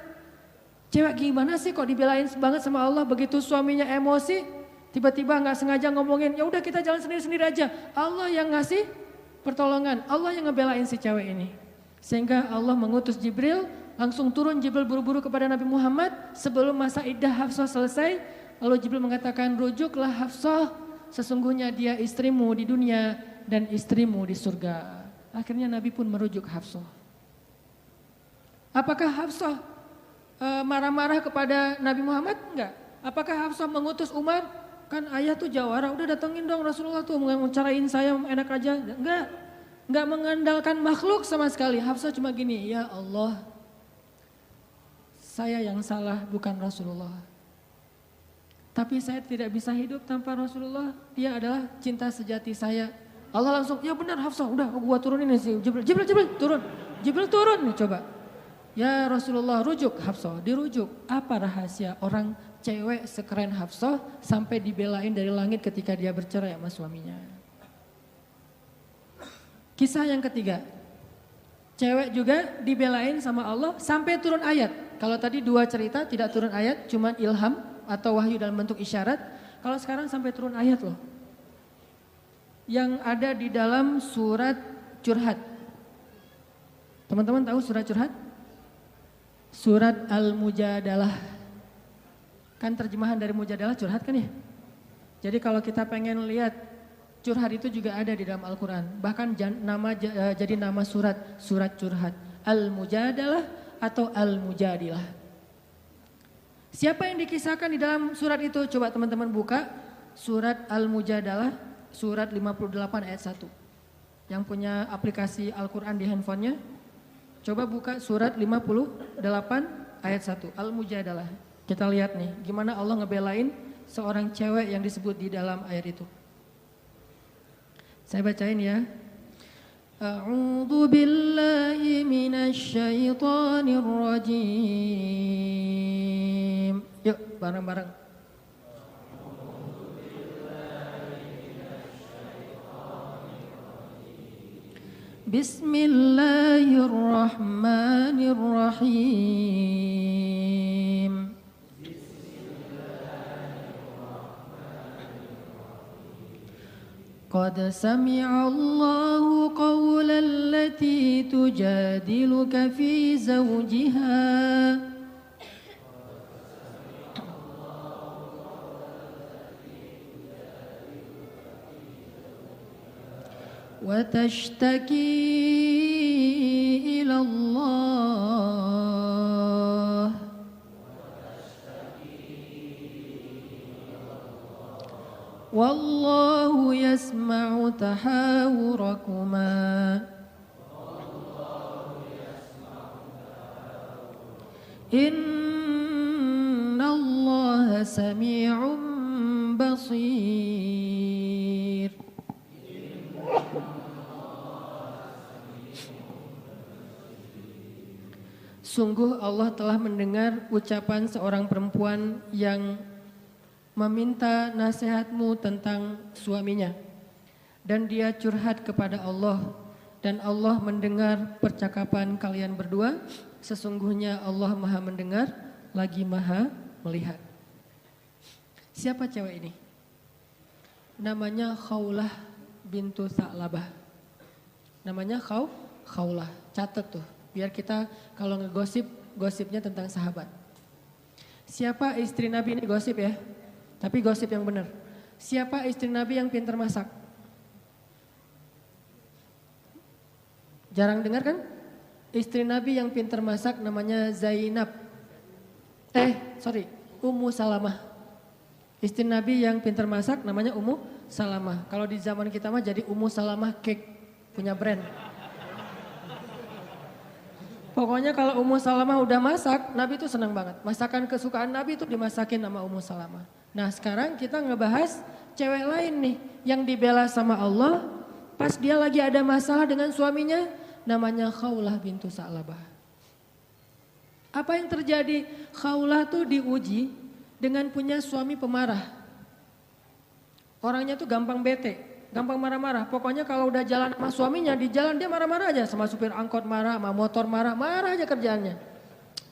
A: Cewek gimana sih kok dibelain banget sama Allah, begitu suaminya emosi, tiba-tiba gak sengaja ngomongin, ya udah kita jalan sendiri-sendiri aja. Allah yang ngasih pertolongan, Allah yang ngebelain si cewek ini. Sehingga Allah mengutus Jibril, langsung turun Jibril buru-buru kepada Nabi Muhammad sebelum masa iddah Hafsah selesai. Lalu Jibril mengatakan, rujuklah Hafsah. Sesungguhnya dia istrimu di dunia dan istrimu di surga. Akhirnya Nabi pun merujuk Hafsah. Apakah Hafsah marah-marah kepada Nabi Muhammad? Enggak. Apakah Hafsah mengutus Umar? Kan ayah tuh jawara, udah datengin dong Rasulullah tuh mencarain saya enak aja. Enggak. Enggak mengandalkan makhluk sama sekali. Hafsah cuma gini, ya Allah, saya yang salah bukan Rasulullah. Tapi saya tidak bisa hidup tanpa Rasulullah. Dia adalah cinta sejati saya. Allah langsung, ya benar Hafsah, udah gua turunin sih. Jibril turun. Jibril turun nih coba. Ya Rasulullah, rujuk Hafsah, dirujuk. Apa rahasia orang cewek sekeren Hafsah sampai dibelain dari langit ketika dia bercerai sama suaminya? Kisah yang ketiga. Cewek juga dibelain sama Allah sampai turun ayat. Kalau tadi 2 cerita tidak turun ayat, cuman ilham atau wahyu dalam bentuk isyarat. Kalau sekarang sampai turun ayat loh. Yang ada di dalam surat Curhat. Teman-teman tahu surat Curhat? Surat Al-Mujadalah. Kan terjemahan dari Mujadalah curhat kan ya? Jadi kalau kita pengen lihat curhat itu juga ada di dalam Al-Quran. Bahkan jadi nama surat Curhat. Al-Mujadalah atau Al-Mujadilah. Siapa yang dikisahkan di dalam surat itu? Coba teman-teman buka surat Al-Mujadalah, surat 58 ayat 1. Yang punya aplikasi Al-Quran di handphonenya, coba buka surat 58 ayat 1, Al-Mujadalah. Kita lihat nih, gimana Allah ngebelain seorang cewek yang disebut di dalam ayat itu. Saya bacain ya. A'udzu billahi minasy syaithanir rajim. Yuk bareng-bareng. Bismillahirrahmanirrahim. قد سمع الله قول التي تجادلك في زوجها وتشتكي إلى الله والله يسمع تحاوركما إن الله سميع بصير. Sungguh Allah telah mendengar ucapan seorang perempuan yang meminta nasihatmu tentang suaminya. Dan dia curhat kepada Allah. Dan Allah mendengar percakapan kalian berdua. Sesungguhnya Allah maha mendengar, lagi maha melihat. Siapa cewek ini? Namanya Khawlah bintu Sa'labah. Namanya Khawlah. Catat tuh. Biar kita kalau ngegosip, gosipnya tentang sahabat. Siapa istri Nabi ini gosip ya? Tapi gosip yang benar. Siapa istri Nabi yang pintar masak? Jarang dengar kan? Istri Nabi yang pintar masak namanya Zainab. Ummu Salamah. Istri Nabi yang pintar masak namanya Ummu Salamah. Kalau di zaman kita mah jadi Ummu Salamah Cake, punya brand. Pokoknya kalau Ummu Salamah udah masak, Nabi itu senang banget. Masakan kesukaan Nabi itu dimasakin sama Ummu Salamah. Nah sekarang kita ngebahas cewek lain nih yang dibela sama Allah pas dia lagi ada masalah dengan suaminya, namanya Khawlah bintu Sa'labah. Apa yang terjadi? Khawlah tuh diuji dengan punya suami pemarah. Orangnya tuh gampang bete, gampang marah-marah. Pokoknya kalau udah jalan sama suaminya, di jalan dia marah-marah aja. Sama supir angkot marah, sama motor marah, marah aja kerjaannya.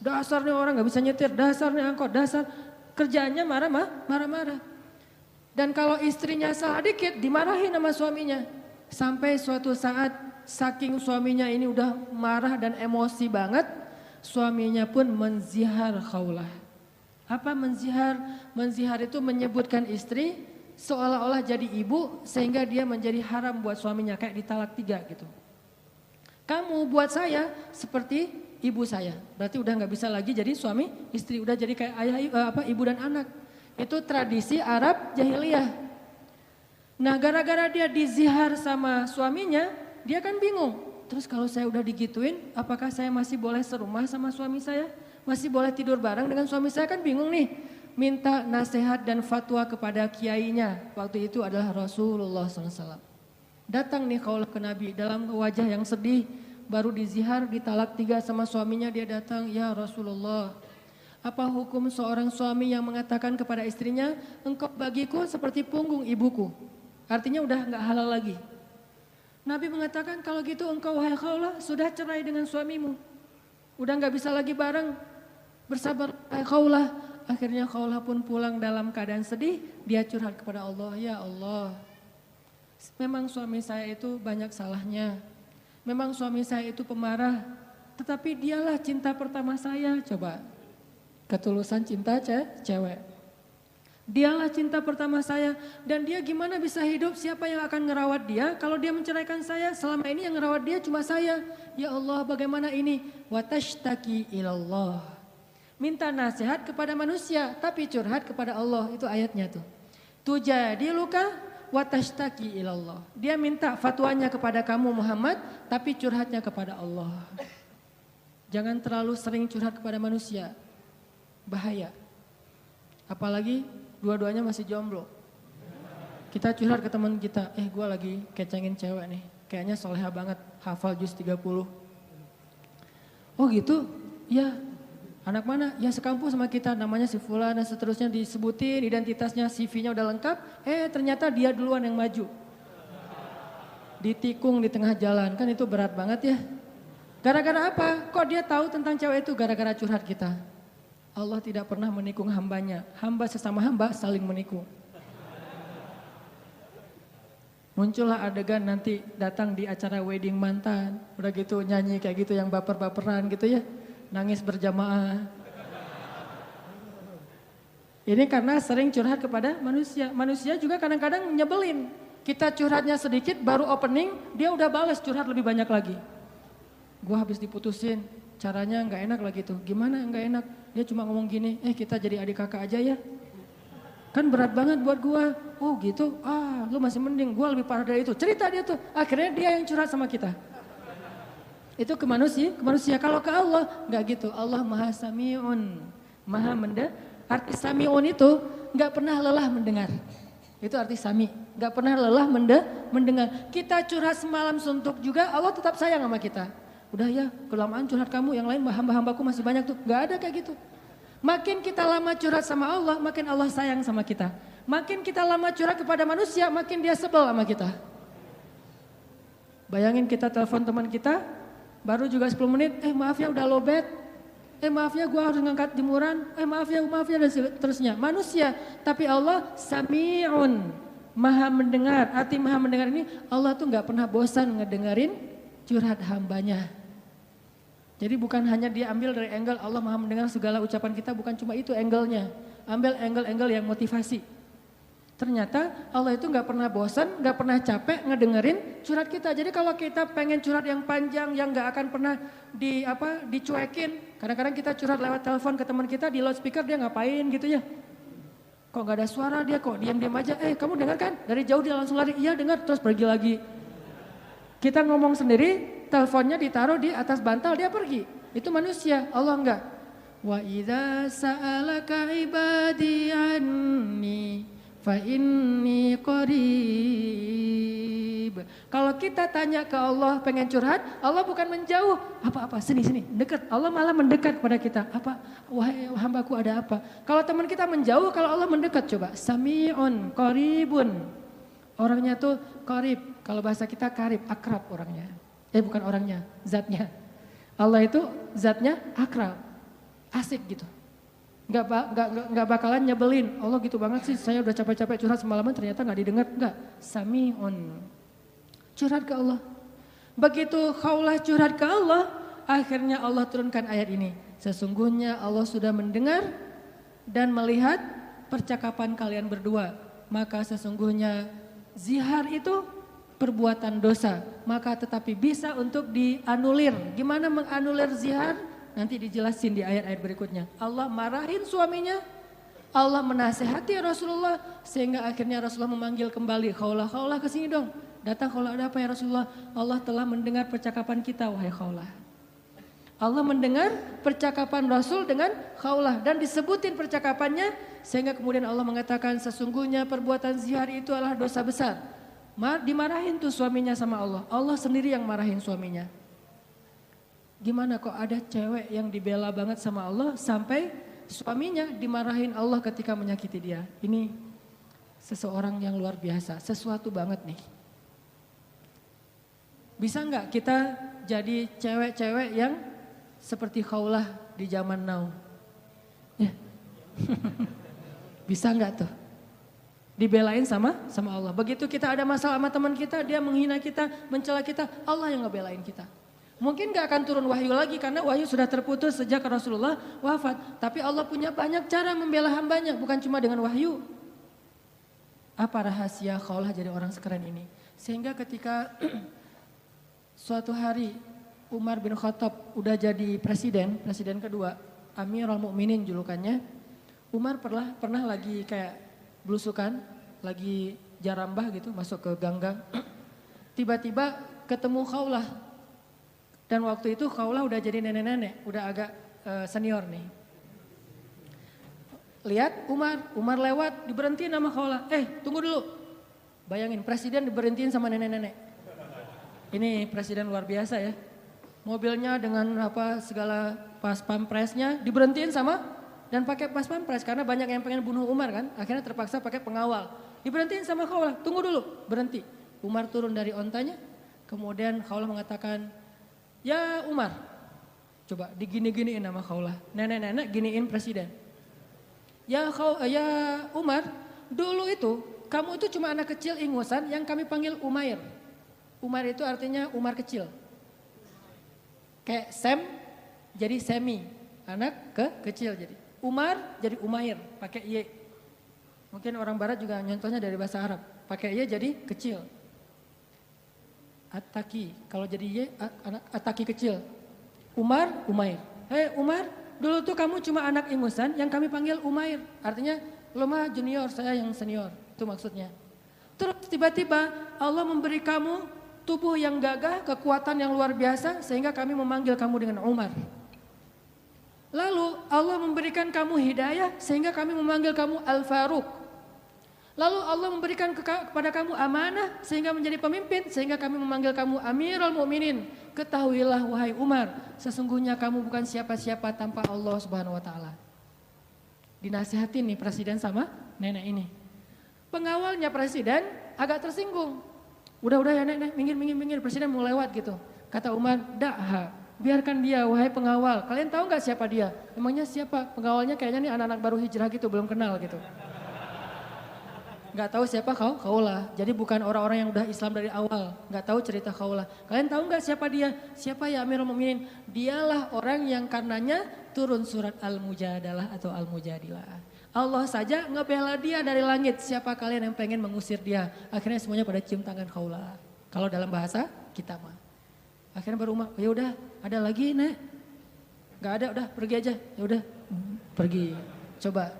A: Dasarnya orang gak bisa nyetir, dasarnya angkot, dasar. Kerjaannya marah-marah. Dan kalau istrinya salah dikit, dimarahin sama suaminya. Sampai suatu saat, saking suaminya ini udah marah dan emosi banget, suaminya pun menzihar Khawlah. Apa menzihar? Menzihar itu menyebutkan istri seolah-olah jadi ibu sehingga dia menjadi haram buat suaminya, kayak ditalak 3 gitu. Kamu buat saya seperti ibu saya, berarti udah nggak bisa lagi jadi suami istri, udah jadi kayak ayah, ibu dan anak. Itu tradisi Arab jahiliyah. Nah gara-gara dia dizihar sama suaminya, dia kan bingung. Terus kalau saya udah digituin, apakah saya masih boleh serumah sama suami saya? Masih boleh tidur bareng dengan suami saya? Kan bingung nih. Minta nasihat dan fatwa kepada kiainya. Waktu itu adalah Rasulullah SAW. Datang nih Khawlah ke Nabi dalam wajah yang sedih. Baru dizihar, ditalak 3 sama suaminya, dia datang, ya Rasulullah. Apa hukum seorang suami yang mengatakan kepada istrinya, engkau bagiku seperti punggung ibuku. Artinya udah gak halal lagi. Nabi mengatakan kalau gitu engkau wahai Khawlah sudah cerai dengan suamimu. Udah gak bisa lagi bareng. Bersabar wahai Khawlah. Akhirnya Khawlah pun pulang dalam keadaan sedih, dia curhat kepada Allah, ya Allah, memang suami saya itu banyak salahnya, memang suami saya itu pemarah, tetapi dialah cinta pertama saya, coba, ketulusan cinta cewek. Dialah cinta pertama saya dan dia gimana bisa hidup, siapa yang akan ngerawat dia kalau dia menceraikan saya, selama ini yang ngerawat dia cuma saya, ya Allah bagaimana ini, watashtaki ilallah. Minta nasihat kepada manusia tapi curhat kepada Allah, itu ayatnya tuh. Tujadi luka watashtaki ilallah. Dia minta fatwanya kepada kamu Muhammad tapi curhatnya kepada Allah. Jangan terlalu sering curhat kepada manusia. Bahaya. Apalagi dua-duanya masih jomblo. Kita curhat ke teman kita, gue lagi kecengin cewek nih. Kayaknya soleha banget, hafal juz 30. Oh gitu? Ya. Anak mana? Ya sekampus sama kita, namanya si Fulan dan seterusnya disebutin, identitasnya, CV-nya udah lengkap. Ternyata dia duluan yang maju. Ditikung di tengah jalan, kan itu berat banget ya. Gara-gara apa? Kok dia tahu tentang cewek itu? Gara-gara curhat kita. Allah tidak pernah menikung hambanya. Hamba sesama hamba saling menikung. Muncullah adegan nanti datang di acara wedding mantan. Udah gitu nyanyi kayak gitu yang baper-baperan gitu ya. Nangis berjamaah. Ini karena sering curhat kepada manusia. Manusia juga kadang-kadang nyebelin. Kita curhatnya sedikit baru opening, dia udah balas curhat lebih banyak lagi. Gue habis diputusin, caranya gak enak lagi tuh. Gimana gak enak? Dia cuma ngomong gini, kita jadi adik kakak aja ya. Kan berat banget buat gue. Oh gitu, lu masih mending, gue lebih parah dari itu. Cerita dia tuh, akhirnya dia yang curhat sama kita. Itu ke manusia. Kalau ke Allah nggak gitu. Allah Maha Sami'un, Maha mendengar. Arti Sami'un itu nggak pernah lelah mendengar. Itu arti Sami. Nggak pernah lelah mendengar. Kita curhat semalam suntuk juga, Allah tetap sayang sama kita. Udah ya, kelamaan curhat kamu, yang lain hamba-hambaku masih banyak tuh. Nggak ada kayak gitu. Makin kita lama curhat sama Allah, makin Allah sayang sama kita. Makin kita lama curhat kepada manusia, makin dia sebel sama kita. Bayangin kita telepon teman kita. Baru juga 10 menit, maaf ya udah lowbat, maaf ya gue harus ngangkat jemuran, maaf ya dan seterusnya. Manusia, tapi Allah Sami'un, Maha mendengar. Arti Maha mendengar ini, Allah tuh gak pernah bosan ngedengerin curhat hambanya. Jadi bukan hanya dia ambil dari angle Allah Maha mendengar segala ucapan kita, bukan cuma itu angle-nya. Ambil angle-angle yang motivasi. Ternyata Allah itu gak pernah bosan, gak pernah capek ngedengerin curhat kita. Jadi kalau kita pengen curhat yang panjang, yang gak akan pernah dicuekin. Kadang-kadang kita curhat lewat telepon ke teman kita, di loudspeaker dia ngapain gitu ya. Kok gak ada suara dia, kok diam-diam aja. Kamu dengar kan? Dari jauh dia langsung lari, iya dengar, terus pergi lagi. Kita ngomong sendiri, teleponnya ditaruh di atas bantal, dia pergi. Itu manusia, Allah enggak. Wa idza sa'alaka ibadi anni fa inni qarib. Kalau kita tanya ke Allah pengen curhat, Allah bukan menjauh. Apa-apa, sini, dekat. Allah malah mendekat kepada kita. Apa? Wahai hambaku ada apa? Kalau teman kita menjauh, kalau Allah mendekat coba. Sami'un qaribun. Orangnya tuh qarib. Kalau bahasa kita karib, akrab orangnya. Bukan orangnya, zatnya. Allah itu zatnya akrab. Asik gitu. Nggak bakalan nyebelin. Allah gitu banget sih, saya udah capek-capek curhat semalaman ternyata nggak didengar. Nggak, sami'un. Curhat ke Allah. Begitu Khawlah curhat ke Allah, akhirnya Allah turunkan ayat ini. Sesungguhnya Allah sudah mendengar dan melihat percakapan kalian berdua. Maka sesungguhnya zihar itu perbuatan dosa. Maka tetapi bisa untuk dianulir. Gimana menganulir zihar? Nanti dijelasin di ayat-ayat berikutnya. Allah marahin suaminya, Allah menasehati Rasulullah sehingga akhirnya Rasulullah memanggil kembali Khawlah, Khawlah kesini dong. Datang Khawlah, ada apa ya Rasulullah? Allah telah mendengar percakapan kita wahai Khawlah. Allah mendengar percakapan Rasul dengan Khawlah dan disebutin percakapannya sehingga kemudian Allah mengatakan sesungguhnya perbuatan zihar itu adalah dosa besar. Dimarahin tuh suaminya sama Allah. Allah sendiri yang marahin suaminya. Gimana kok ada cewek yang dibela banget sama Allah sampai suaminya dimarahin Allah ketika menyakiti dia. Ini seseorang yang luar biasa, sesuatu banget nih. Bisa nggak kita jadi cewek-cewek yang seperti Khawlah di zaman now? Ya. Bisa nggak tuh? Dibelain sama Allah. Begitu kita ada masalah sama teman kita, dia menghina kita, mencela kita, Allah yang ngebelain kita. Mungkin gak akan turun wahyu lagi karena wahyu sudah terputus sejak Rasulullah wafat. Tapi Allah punya banyak cara membela hambanya, bukan cuma dengan wahyu. Apa rahasia Khawlah jadi orang sekeren ini? Sehingga ketika suatu hari Umar bin Khattab udah jadi presiden kedua, Amirul Mukminin julukannya. Umar pernah lagi kayak belusukan, lagi jarambah gitu, masuk ke gang-gang. Tiba-tiba ketemu Khawlah. Dan waktu itu Khawlah udah jadi nenek-nenek, udah agak senior nih. Lihat Umar lewat, diberhentiin sama Khawlah. Tunggu dulu. Bayangin, presiden diberhentiin sama nenek-nenek. Ini presiden luar biasa ya. Mobilnya dengan segala pas pampresnya diberhentiin sama dan pakai pas pampres karena banyak yang pengen bunuh Umar kan. Akhirnya terpaksa pakai pengawal. Diberhentiin sama Khawlah, tunggu dulu, berhenti. Umar turun dari ontanya, kemudian Khawlah mengatakan, ya Umar, coba digini-giniin sama Khawlah. Nenek-nenek giniin presiden. Ya Umar, dulu itu kamu itu cuma anak kecil ingusan yang kami panggil Umair. Umar itu artinya Umar kecil. Kayak Sam jadi Semi, anak kecil jadi. Umar jadi Umair, pakai Y. Mungkin orang barat juga nyontohnya dari bahasa Arab. Pakai Y jadi kecil. Ataki, kalau jadi Y, Ataki kecil. Umar, Umair. Umar, dulu tuh kamu cuma anak ingusan yang kami panggil Umair. Artinya lo mah junior, saya yang senior. Itu maksudnya. Terus tiba-tiba Allah memberi kamu tubuh yang gagah, kekuatan yang luar biasa sehingga kami memanggil kamu dengan Umar. Lalu Allah memberikan kamu hidayah sehingga kami memanggil kamu Al-Faruq. Lalu Allah memberikan kepada kamu amanah sehingga menjadi pemimpin sehingga kami memanggil kamu Amirul Mukminin. Ketahuilah wahai Umar, sesungguhnya kamu bukan siapa-siapa tanpa Allah Subhanahu wa taala. Dinasihatin nih presiden sama nenek ini. Pengawalnya presiden agak tersinggung. Udah ya nenek, minggir, presiden mau lewat gitu. Kata Umar, biarkan dia wahai pengawal. Kalian tahu gak siapa dia? Emangnya siapa? Pengawalnya kayaknya nih anak-anak baru hijrah gitu, belum kenal gitu. Gak tahu siapa Khawlah. Jadi bukan orang-orang yang udah Islam dari awal. Gak tahu cerita Khawlah. Kalian tahu gak siapa dia? Siapa ya Amirul Mukminin? Dialah orang yang karenanya turun surat Al-Mujadalah atau Al-Mujadilah. Allah saja ngebela dia dari langit. Siapa kalian yang pengen mengusir dia? Akhirnya semuanya pada cium tangan Khawlah. Kalau dalam bahasa kita mah. Akhirnya baru Umar, ya udah, ada lagi nek? Gak ada, udah pergi aja. Ya udah, pergi. Coba,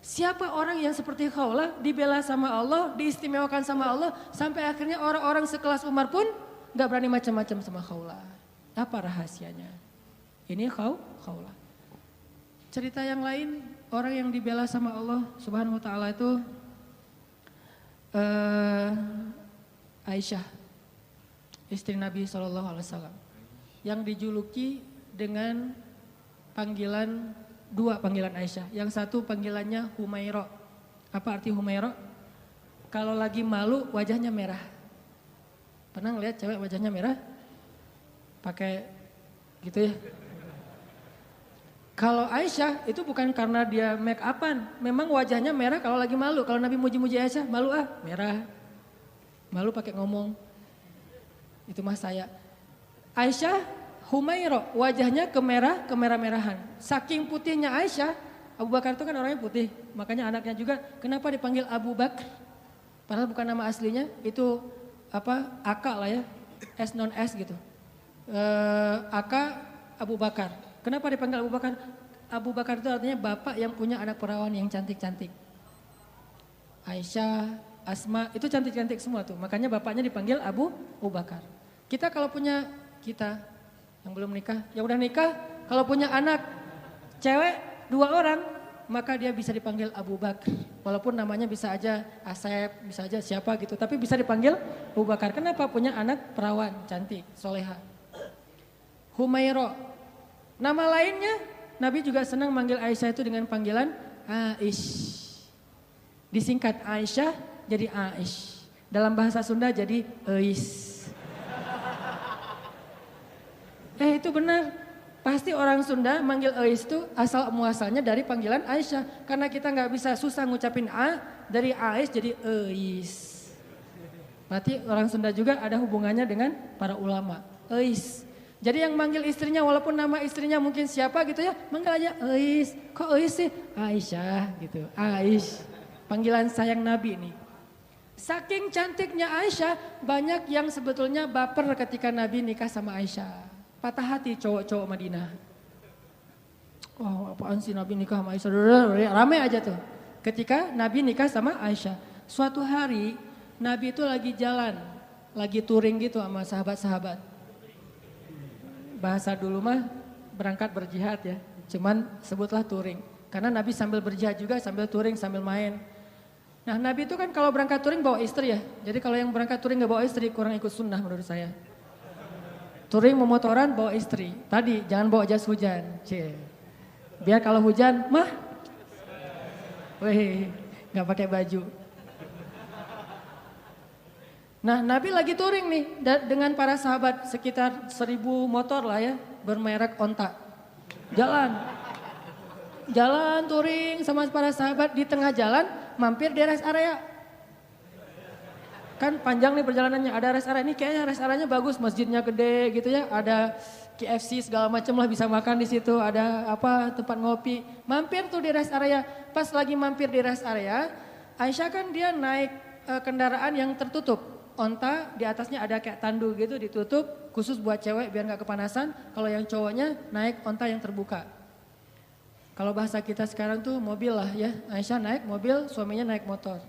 A: siapa orang yang seperti Khawlah dibela sama Allah, diistimewakan sama Allah, sampai akhirnya orang-orang sekelas Umar pun gak berani macam-macam sama Khawlah. Apa rahasianya? Ini khawlah. Cerita yang lain, orang yang dibela sama Allah Subhanahu wa taala itu Aisyah, istri Nabi SAW, yang dijuluki dengan dua panggilan Aisyah. Yang satu panggilannya Humaira. Apa arti Humaira? Kalau lagi malu wajahnya merah. Pernah ngeliat cewek wajahnya merah? Pakai gitu ya. Kalau Aisyah itu bukan karena dia make upan, memang wajahnya merah kalau lagi malu. Kalau Nabi muji-muji Aisyah, malu merah. Malu pakai ngomong. Itu mah saya. Aisyah Humaira, wajahnya kemerah-merahan. Saking putihnya Aisyah, Abu Bakar itu kan orangnya putih, makanya anaknya juga kenapa dipanggil Abu Bakar? Padahal bukan nama aslinya, itu Aka lah ya, S non S gitu. Aka Abu Bakar. Kenapa dipanggil Abu Bakar? Abu Bakar itu artinya bapak yang punya anak perawan yang cantik-cantik. Aisyah, Asma, itu cantik-cantik semua tuh. Makanya bapaknya dipanggil Abu Bakar. Kita kalau punya, kita yang belum nikah, yang udah nikah, kalau punya anak cewek 2 orang, maka dia bisa dipanggil Abu Bakar. Walaupun namanya bisa aja Asep, bisa aja siapa gitu, tapi bisa dipanggil Abu Bakar. Kenapa? Punya anak perawan, cantik, soleha. Humaira. Nama lainnya, Nabi juga senang manggil Aisyah itu dengan panggilan Aish. Disingkat Aisyah jadi Aish. Dalam bahasa Sunda jadi Eis. Itu benar. Pasti orang Sunda manggil Eis itu asal muasalnya dari panggilan Aisyah. Karena kita nggak bisa susah ngucapin A, dari Ais jadi Eis. Berarti orang Sunda juga ada hubungannya dengan para ulama. Eis. Jadi yang manggil istrinya walaupun nama istrinya mungkin siapa gitu ya, manggil aja Eis. Kok Eis sih? Aisyah gitu, Aish. Panggilan sayang Nabi nih. Saking cantiknya Aisyah, banyak yang sebetulnya baper ketika Nabi nikah sama Aisyah. Patah hati cowok-cowok Madinah. Wah, apaan sih Nabi nikah sama Aisyah? Ramai aja tuh. Ketika Nabi nikah sama Aisyah. Suatu hari Nabi itu lagi jalan, lagi touring gitu sama sahabat-sahabat. Bahasa dulu mah berangkat berjihad ya. Cuman sebutlah touring. Karena Nabi sambil berjihad juga, sambil touring, sambil main. Nah Nabi itu kan kalau berangkat touring bawa istri ya. Jadi kalau yang berangkat touring gak bawa istri kurang ikut sunnah menurut saya. Touring memotoran bawa istri. Tadi jangan bawa jas hujan. Biar kalau hujan mah. Weh gak pakai baju. Nah Nabi lagi touring nih dengan para sahabat sekitar 1000 motor lah ya. Bermerek onta. Jalan touring sama para sahabat di tengah jalan mampir di rest area. Kan panjang nih perjalanannya, ada rest area ini kayaknya rest areanya bagus, masjidnya gede gitu ya, ada KFC segala macam lah bisa makan di situ, ada tempat ngopi. Mampir tuh di rest area, pas lagi mampir di rest area, Aisyah kan dia naik kendaraan yang tertutup. Onta di atasnya ada kayak tandu gitu ditutup, khusus buat cewek biar gak kepanasan. Kalau yang cowoknya naik onta yang terbuka. Kalau bahasa kita sekarang tuh mobil lah ya, Aisyah naik mobil, suaminya naik motor.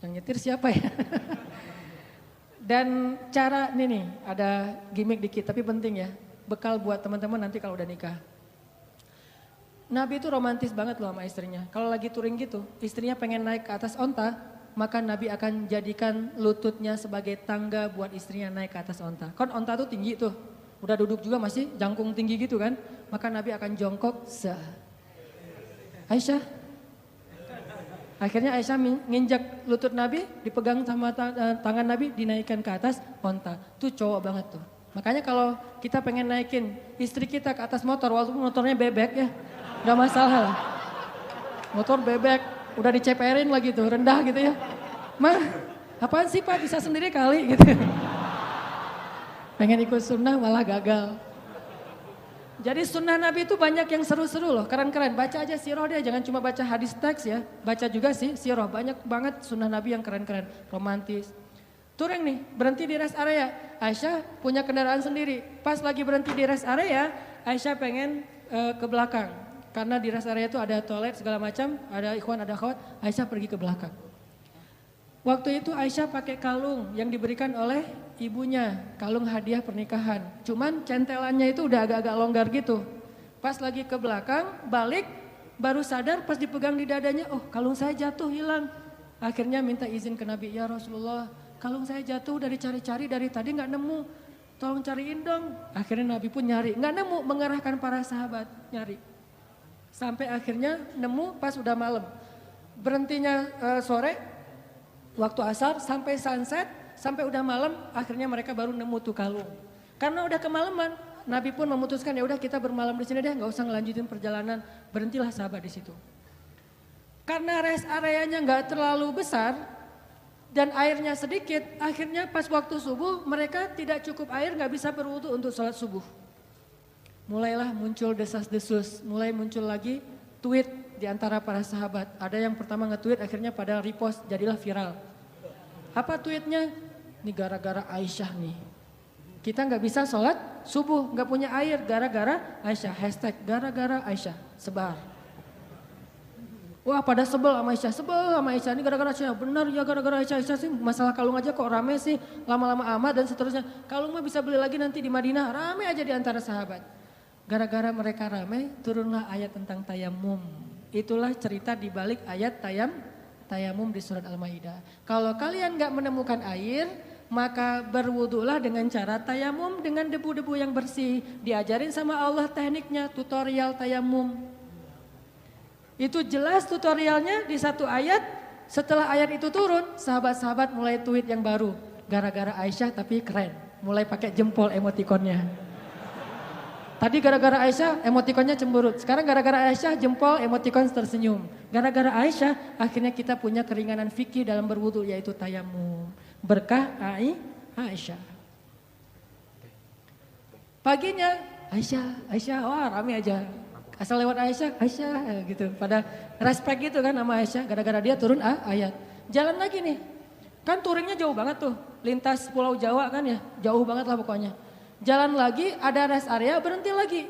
A: Yang nyetir siapa ya? Dan cara nih ada gimmick dikit tapi penting ya. Bekal buat teman-teman nanti kalau udah nikah. Nabi itu romantis banget loh sama istrinya. Kalau lagi touring gitu, istrinya pengen naik ke atas onta, maka Nabi akan jadikan lututnya sebagai tangga buat istrinya naik ke atas onta. Kan onta tuh tinggi tuh, udah duduk juga masih jangkung tinggi gitu kan. Maka Nabi akan jongkok, Aisyah. Akhirnya Aisyah nginjak lutut Nabi, dipegang sama tangan Nabi, dinaikkan ke atas onta. Tuh cowok banget tuh. Makanya kalau kita pengen naikin istri kita ke atas motor, walaupun motornya bebek ya, gak masalah lah. Motor bebek, udah diceperin lagi tuh, rendah gitu ya. Mah, apaan sih Pak, bisa sendiri kali gitu. Pengen ikut sunnah malah gagal. Jadi sunnah Nabi itu banyak yang seru-seru loh, keren-keren. Baca aja sirah dia, jangan cuma baca hadis teks ya. Baca juga sih sirah, banyak banget sunnah Nabi yang keren-keren, romantis. Touring nih, berhenti di rest area. Aisyah punya kendaraan sendiri. Pas lagi berhenti di rest area, Aisyah pengen ke belakang. Karena di rest area itu ada toilet segala macam, ada ikhwan, ada akhwat. Aisyah pergi ke belakang. Waktu itu Aisyah pakai kalung yang diberikan oleh ibunya, kalung hadiah pernikahan. Cuman centelannya itu udah agak-agak longgar gitu. Pas lagi ke belakang, balik, baru sadar pas dipegang di dadanya, oh kalung saya jatuh hilang. Akhirnya minta izin ke Nabi, ya Rasulullah, kalung saya jatuh dari cari-cari dari tadi nggak nemu, tolong cariin dong. Akhirnya Nabi pun nyari, nggak nemu, mengerahkan para sahabat nyari. Sampai akhirnya nemu pas udah malam. Berhentinya sore, waktu asar sampai sunset, sampai udah malam, akhirnya mereka baru nemu tuh kalung. Karena udah kemalaman, Nabi pun memutuskan ya udah kita bermalam di sini deh, nggak usah ngelanjutin perjalanan, berhentilah sahabat di situ. Karena rest areanya nggak terlalu besar dan airnya sedikit, akhirnya pas waktu subuh mereka tidak cukup air, nggak bisa berwudu untuk sholat subuh. Mulailah muncul desas-desus, mulai muncul lagi tweet di antara para sahabat. Ada yang pertama nge-tweet akhirnya pada repost, jadilah viral. Apa tweetnya? Ini gara-gara Aisyah nih. Kita nggak bisa sholat subuh, nggak punya air gara-gara Aisyah. Hashtag gara-gara Aisyah, sebar. Wah pada sebel sama Aisyah, ini gara-gara Aisyah. Benar ya gara-gara Aisyah sih, masalah kalung aja kok rame sih, lama-lama amat dan seterusnya. Kalung mah bisa beli lagi nanti di Madinah, rame aja di antara sahabat. Gara-gara mereka rame, turunlah ayat tentang tayamum. Itulah cerita di balik ayat tayamum di surat Al-Maidah. Kalau kalian gak menemukan air, maka berwudulah dengan cara tayamum dengan debu-debu yang bersih. Diajarin sama Allah tekniknya, tutorial tayamum. Itu jelas tutorialnya di satu ayat. Setelah ayat itu turun, sahabat-sahabat mulai tweet yang baru. Gara-gara Aisyah tapi keren, mulai pakai jempol emotikonnya. Tadi gara-gara Aisyah emotikonnya cemberut, sekarang gara-gara Aisyah jempol emotikon tersenyum. Gara-gara Aisyah akhirnya kita punya keringanan fikih dalam berwudu yaitu tayamum. Berkah Aisyah. Paginya Aisyah, wah rame aja. Asal lewat Aisyah gitu. Pada respect gitu kan sama Aisyah gara-gara dia turun ayat. Jalan lagi nih, kan touringnya jauh banget tuh, lintas Pulau Jawa kan ya, jauh banget lah pokoknya. Jalan lagi, ada rest area, berhenti lagi.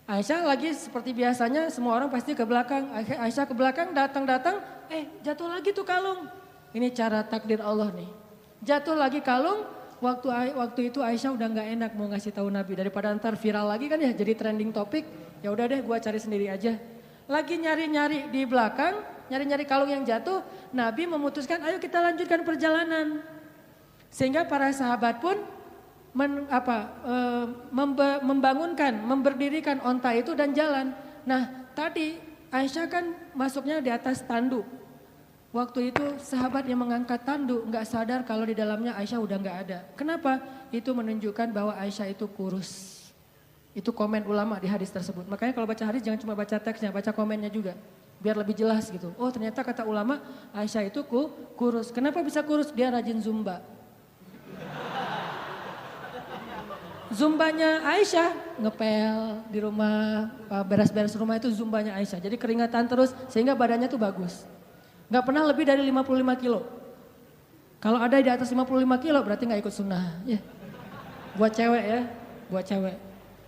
A: Aisyah lagi seperti biasanya, semua orang pasti ke belakang. Aisyah ke belakang, datang, jatuh lagi tuh kalung. Ini cara takdir Allah nih. Jatuh lagi kalung, waktu itu Aisyah udah gak enak mau ngasih tahu Nabi. Daripada ntar viral lagi kan ya, jadi trending topik. Ya udah deh gua cari sendiri aja. Lagi nyari-nyari di belakang, nyari-nyari kalung yang jatuh. Nabi memutuskan ayo kita lanjutkan perjalanan. Sehingga para sahabat pun memberdirikan onta itu dan jalan. Nah tadi Aisyah kan masuknya di atas tanduk. Waktu itu sahabat yang mengangkat tanduk nggak sadar kalau di dalamnya Aisyah udah nggak ada. Kenapa? Itu menunjukkan bahwa Aisyah itu kurus. Itu komen ulama di hadis tersebut. Makanya kalau baca hadis jangan cuma baca teksnya, baca komennya juga. Biar lebih jelas gitu. Oh ternyata kata ulama Aisyah itu kurus. Kenapa bisa kurus? Dia rajin zumba. Zumbanya Aisyah ngepel di rumah, beres-beres rumah itu zumbanya Aisyah. Jadi keringatan terus sehingga badannya tuh bagus. Gak pernah lebih dari 55 kilo. Kalau ada di atas 55 kilo berarti gak ikut sunnah. Ya. Buat cewek ya, buat cewek.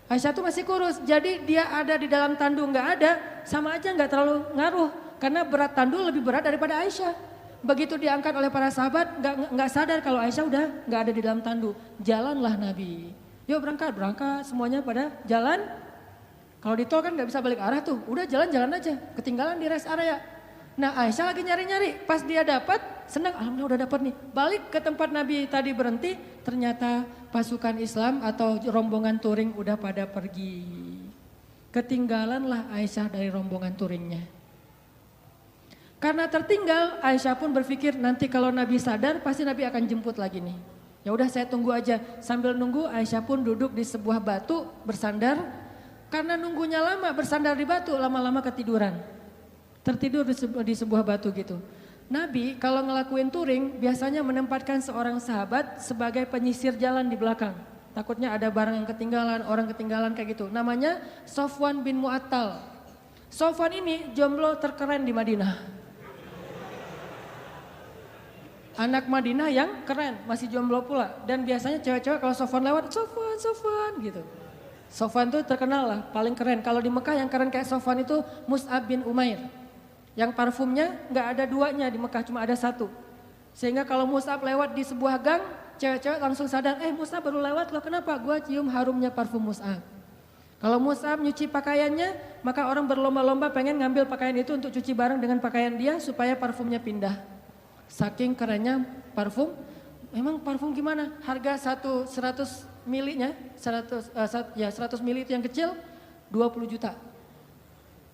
A: Aisyah tuh masih kurus, jadi dia ada di dalam tandu gak ada, sama aja gak terlalu ngaruh. Karena berat tandu lebih berat daripada Aisyah. Begitu diangkat oleh para sahabat, gak sadar kalau Aisyah udah gak ada di dalam tandu. Jalanlah Nabi. Yuk berangkat semuanya pada jalan. Kalau di tol kan gak bisa balik arah tuh, udah jalan-jalan aja, ketinggalan di rest area. Nah Aisyah lagi nyari-nyari, pas dia dapat, senang alhamdulillah udah dapat nih. Balik ke tempat Nabi tadi berhenti, ternyata pasukan Islam atau rombongan touring udah pada pergi. Ketinggalanlah Aisyah dari rombongan touringnya. Karena tertinggal, Aisyah pun berpikir nanti kalau Nabi sadar pasti Nabi akan jemput lagi nih. Ya udah saya tunggu aja. Sambil nunggu Aisyah pun duduk di sebuah batu bersandar. Karena nunggunya lama bersandar di batu lama-lama ketiduran. Tertidur di sebuah batu gitu. Nabi kalau ngelakuin touring biasanya menempatkan seorang sahabat sebagai penyisir jalan di belakang. Takutnya ada barang yang ketinggalan, orang ketinggalan kayak gitu. Namanya Sofwan bin Mu'attal. Sofwan ini jomblo terkeren di Madinah. Anak Madinah yang keren, masih jomblo pula. Dan biasanya cewek-cewek kalau Sofwan lewat, Sofwan gitu. Sofwan tuh terkenal lah, paling keren. Kalau di Mekah yang keren kayak Sofwan itu Mus'ab bin Umair. Yang parfumnya gak ada duanya di Mekah, cuma ada satu. Sehingga kalau Mus'ab lewat di sebuah gang, cewek-cewek langsung sadar, Mus'ab baru lewat loh, kenapa? Gua cium harumnya parfum Mus'ab. Kalau Mus'ab nyuci pakaiannya, maka orang berlomba-lomba pengen ngambil pakaian itu untuk cuci bareng dengan pakaian dia supaya parfumnya pindah. Saking kerennya parfum, memang parfum gimana? Harga 100 milinya, 100 mili itu yang kecil, 20 juta.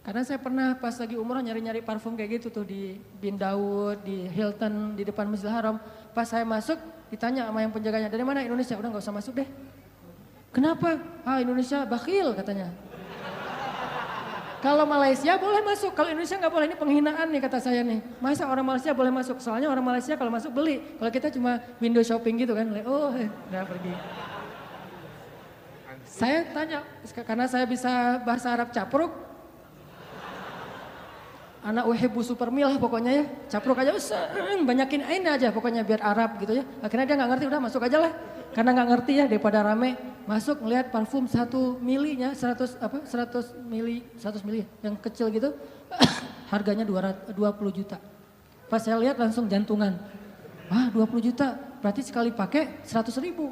A: Karena saya pernah pas lagi umroh nyari-nyari parfum kayak gitu tuh di Bin Daud, di Hilton, di depan Masjidil Haram. Pas saya masuk, ditanya sama yang penjaganya, dari mana? Indonesia. Udah gak usah masuk deh. Kenapa? Indonesia bakhil katanya. Kalau Malaysia boleh masuk, kalau Indonesia nggak boleh. Ini penghinaan nih kata saya nih. Masa orang Malaysia boleh masuk? Soalnya orang Malaysia kalau masuk beli. Kalau kita cuma window shopping gitu kan. Udah pergi. Saya tanya, karena saya bisa bahasa Arab capruk. Anak uhibbu supermil lah pokoknya ya. Capruk aja, banyakin ain aja pokoknya biar Arab gitu ya. Akhirnya dia nggak ngerti, udah masuk aja lah. Karena nggak ngerti ya daripada rame. Masuk ngelihat parfum 1 milinya 100 mili yang kecil gitu. Harganya 20 juta. Pas saya lihat langsung jantungan. 20 juta berarti sekali pakai 100 ribu.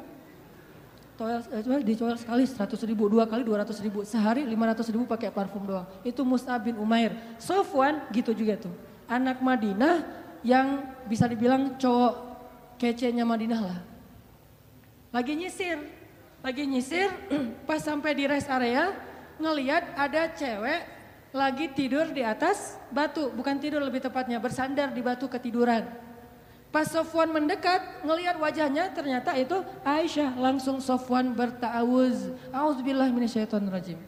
A: Dijual sekali 100 ribu, 2 kali 200 ribu. Sehari 500 ribu pakai parfum doang. Itu Mus'ab bin Umair. Sofwan gitu juga tuh. Anak Madinah yang bisa dibilang cowok kece-nya Madinah lah. Lagi nyisir, pas sampai di rest area ngelihat ada cewek lagi tidur di atas batu, bukan tidur lebih tepatnya bersandar di batu ketiduran. Pas Sofwan mendekat ngelihat wajahnya ternyata itu Aisyah, langsung Sofwan berta'awuz, a'udzubillahi minasyaitonirrajim.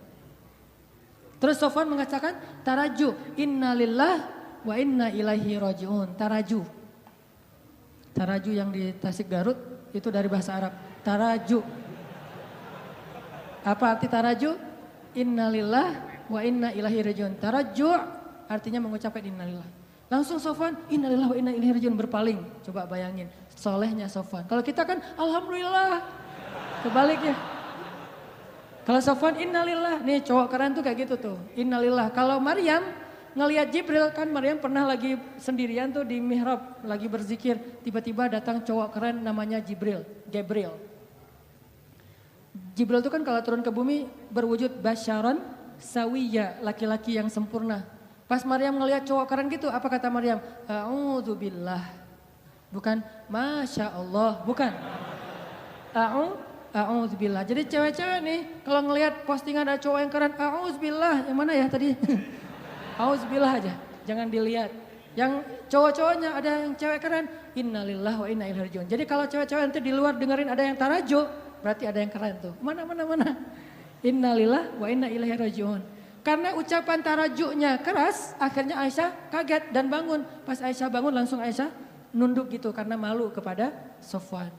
A: Terus Sofwan mengatakan taraju, innalillah wa inna ilaihi rajiun. Taraju yang di Tasik Garut itu dari bahasa Arab. Taraju. Apa arti taraju? Innalillah wa inna ilaihi rajiun. Taraju artinya mengucapkan innalillah. Langsung Sofwan, innalillah wa inna ilaihi rajiun, berpaling. Coba bayangin, solehnya Sofwan. Kalau kita kan alhamdulillah. Kebaliknya. Kalau Sofwan innalillah, nih cowok keren tuh kayak gitu tuh. Innalillah. Kalau Maryam ngelihat Jibril, kan Maryam pernah lagi sendirian tuh di mihrab, lagi berzikir. Tiba-tiba datang cowok keren namanya Gabriel. Jibril itu kan kalau turun ke bumi berwujud basyaron sawiyya, laki-laki yang sempurna. Pas Maryam ngelihat cowok keren gitu, apa kata Maryam? A'udzubillah. Bukan Masya Allah, bukan. A'udzubillah. Jadi cewek-cewek nih kalau ngelihat postingan ada cowok yang keren, a'udzubillah. Yang mana ya tadi? A'udzubillah aja, jangan dilihat. Yang cowok-cowoknya ada yang cewek keren, innalillah wa inna ilaihi rajiun. Jadi kalau cewek-cewek nanti di luar dengerin ada yang tarajo, berarti ada yang keren tuh. Mana. Innalillah wa inna ilaihi rajiun. Karena ucapan tarajunya keras, akhirnya Aisyah kaget dan bangun. Pas Aisyah bangun langsung Aisyah nunduk gitu karena malu kepada Sofwan.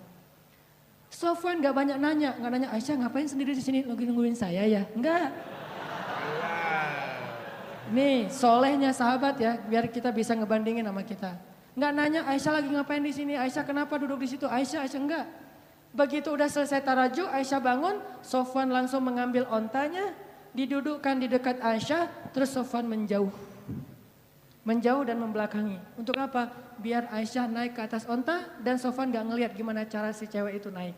A: Sofwan gak banyak nanya, Aisyah ngapain sendiri di sini, lagi nungguin saya ya? Enggak. Nih solehnya sahabat ya, biar kita bisa ngebandingin sama kita. Enggak nanya Aisyah lagi ngapain di sini, Aisyah kenapa duduk di situ, Aisyah enggak. Begitu udah selesai taraju, Aisyah bangun, Sofwan langsung mengambil ontanya, didudukkan di dekat Aisyah, terus Sofwan menjauh dan membelakangi. Untuk apa? Biar Aisyah naik ke atas onta dan Sofwan gak ngelihat gimana cara si cewek itu naik.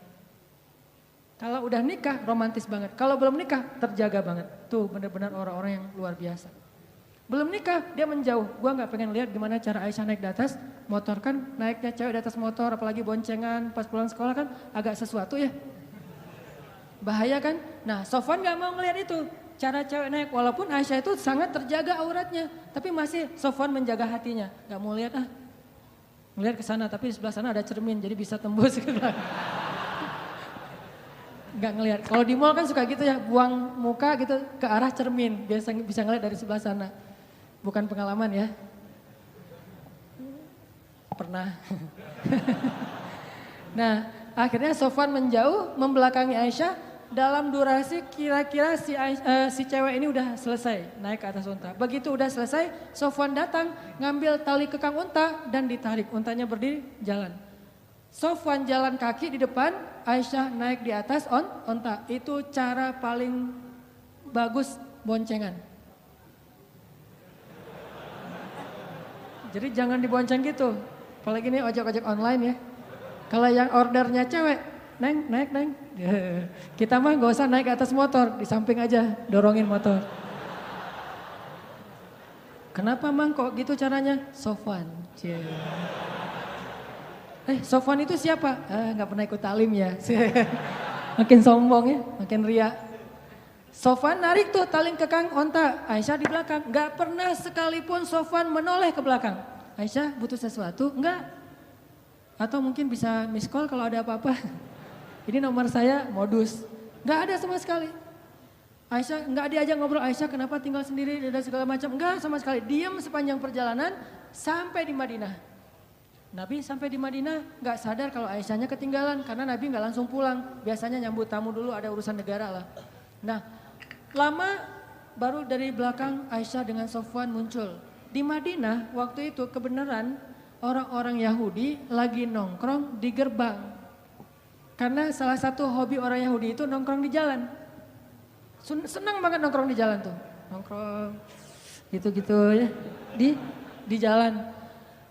A: Kalau udah nikah romantis banget, kalau belum nikah terjaga banget. Tuh benar-benar orang-orang yang luar biasa. Belum nikah dia menjauh, gua gak pengen lihat gimana cara Aisyah naik di atas motor, kan naiknya cewek di atas motor apalagi boncengan pas pulang sekolah kan agak sesuatu ya. Bahaya kan? Nah Sofwan gak mau ngelihat itu. Cara cewek naik, walaupun Aisyah itu sangat terjaga auratnya, tapi masih Sofwan menjaga hatinya. Gak mau lihat ngelihat ke sana, tapi di sebelah sana ada cermin, jadi bisa tembus ke belakang. Gak ngelihat. Kalau di mall kan suka gitu ya, buang muka gitu ke arah cermin, biasa bisa ngelihat dari sebelah sana. Bukan pengalaman ya. Pernah. Nah, akhirnya Sofwan menjauh, membelakangi Aisyah. Dalam durasi kira-kira si cewek ini udah selesai naik ke atas unta. Begitu udah selesai, Sofwan datang ngambil tali kekang unta dan ditarik. Untanya berdiri jalan. Sofwan jalan kaki di depan, Aisyah naik di atas unta. Itu cara paling bagus boncengan. Jadi jangan dibonceng gitu. Apalagi ini ojek-ojek online ya. Kalau yang ordernya cewek, Neng, naik Neng. Kita mah gak usah naik ke atas motor, di samping aja dorongin motor. Kenapa Mang kok gitu caranya? Sofwan. Sofwan itu siapa? Gak pernah ikut talim ya. Makin sombong ya, makin ria. Sofwan narik tuh tali kekang onta, Aisyah di belakang. Gak pernah sekalipun Sofwan menoleh ke belakang. Aisyah butuh sesuatu? Enggak. Atau mungkin bisa miss call kalau ada apa-apa. Ini nomor saya, modus. Gak ada sama sekali. Aisyah gak diajak ngobrol, Aisyah kenapa tinggal sendiri dan segala macam. Enggak sama sekali, diam sepanjang perjalanan sampai di Madinah. Nabi sampai di Madinah gak sadar kalau Aisyahnya ketinggalan. Karena Nabi gak langsung pulang. Biasanya nyambut tamu dulu, ada urusan negara lah. Nah lama baru dari belakang Aisyah dengan Sofwan muncul. Di Madinah waktu itu kebenaran orang-orang Yahudi lagi nongkrong di gerbang. Karena salah satu hobi orang Yahudi itu nongkrong di jalan. Senang banget nongkrong di jalan tuh. Nongkrong gitu-gitu ya di jalan.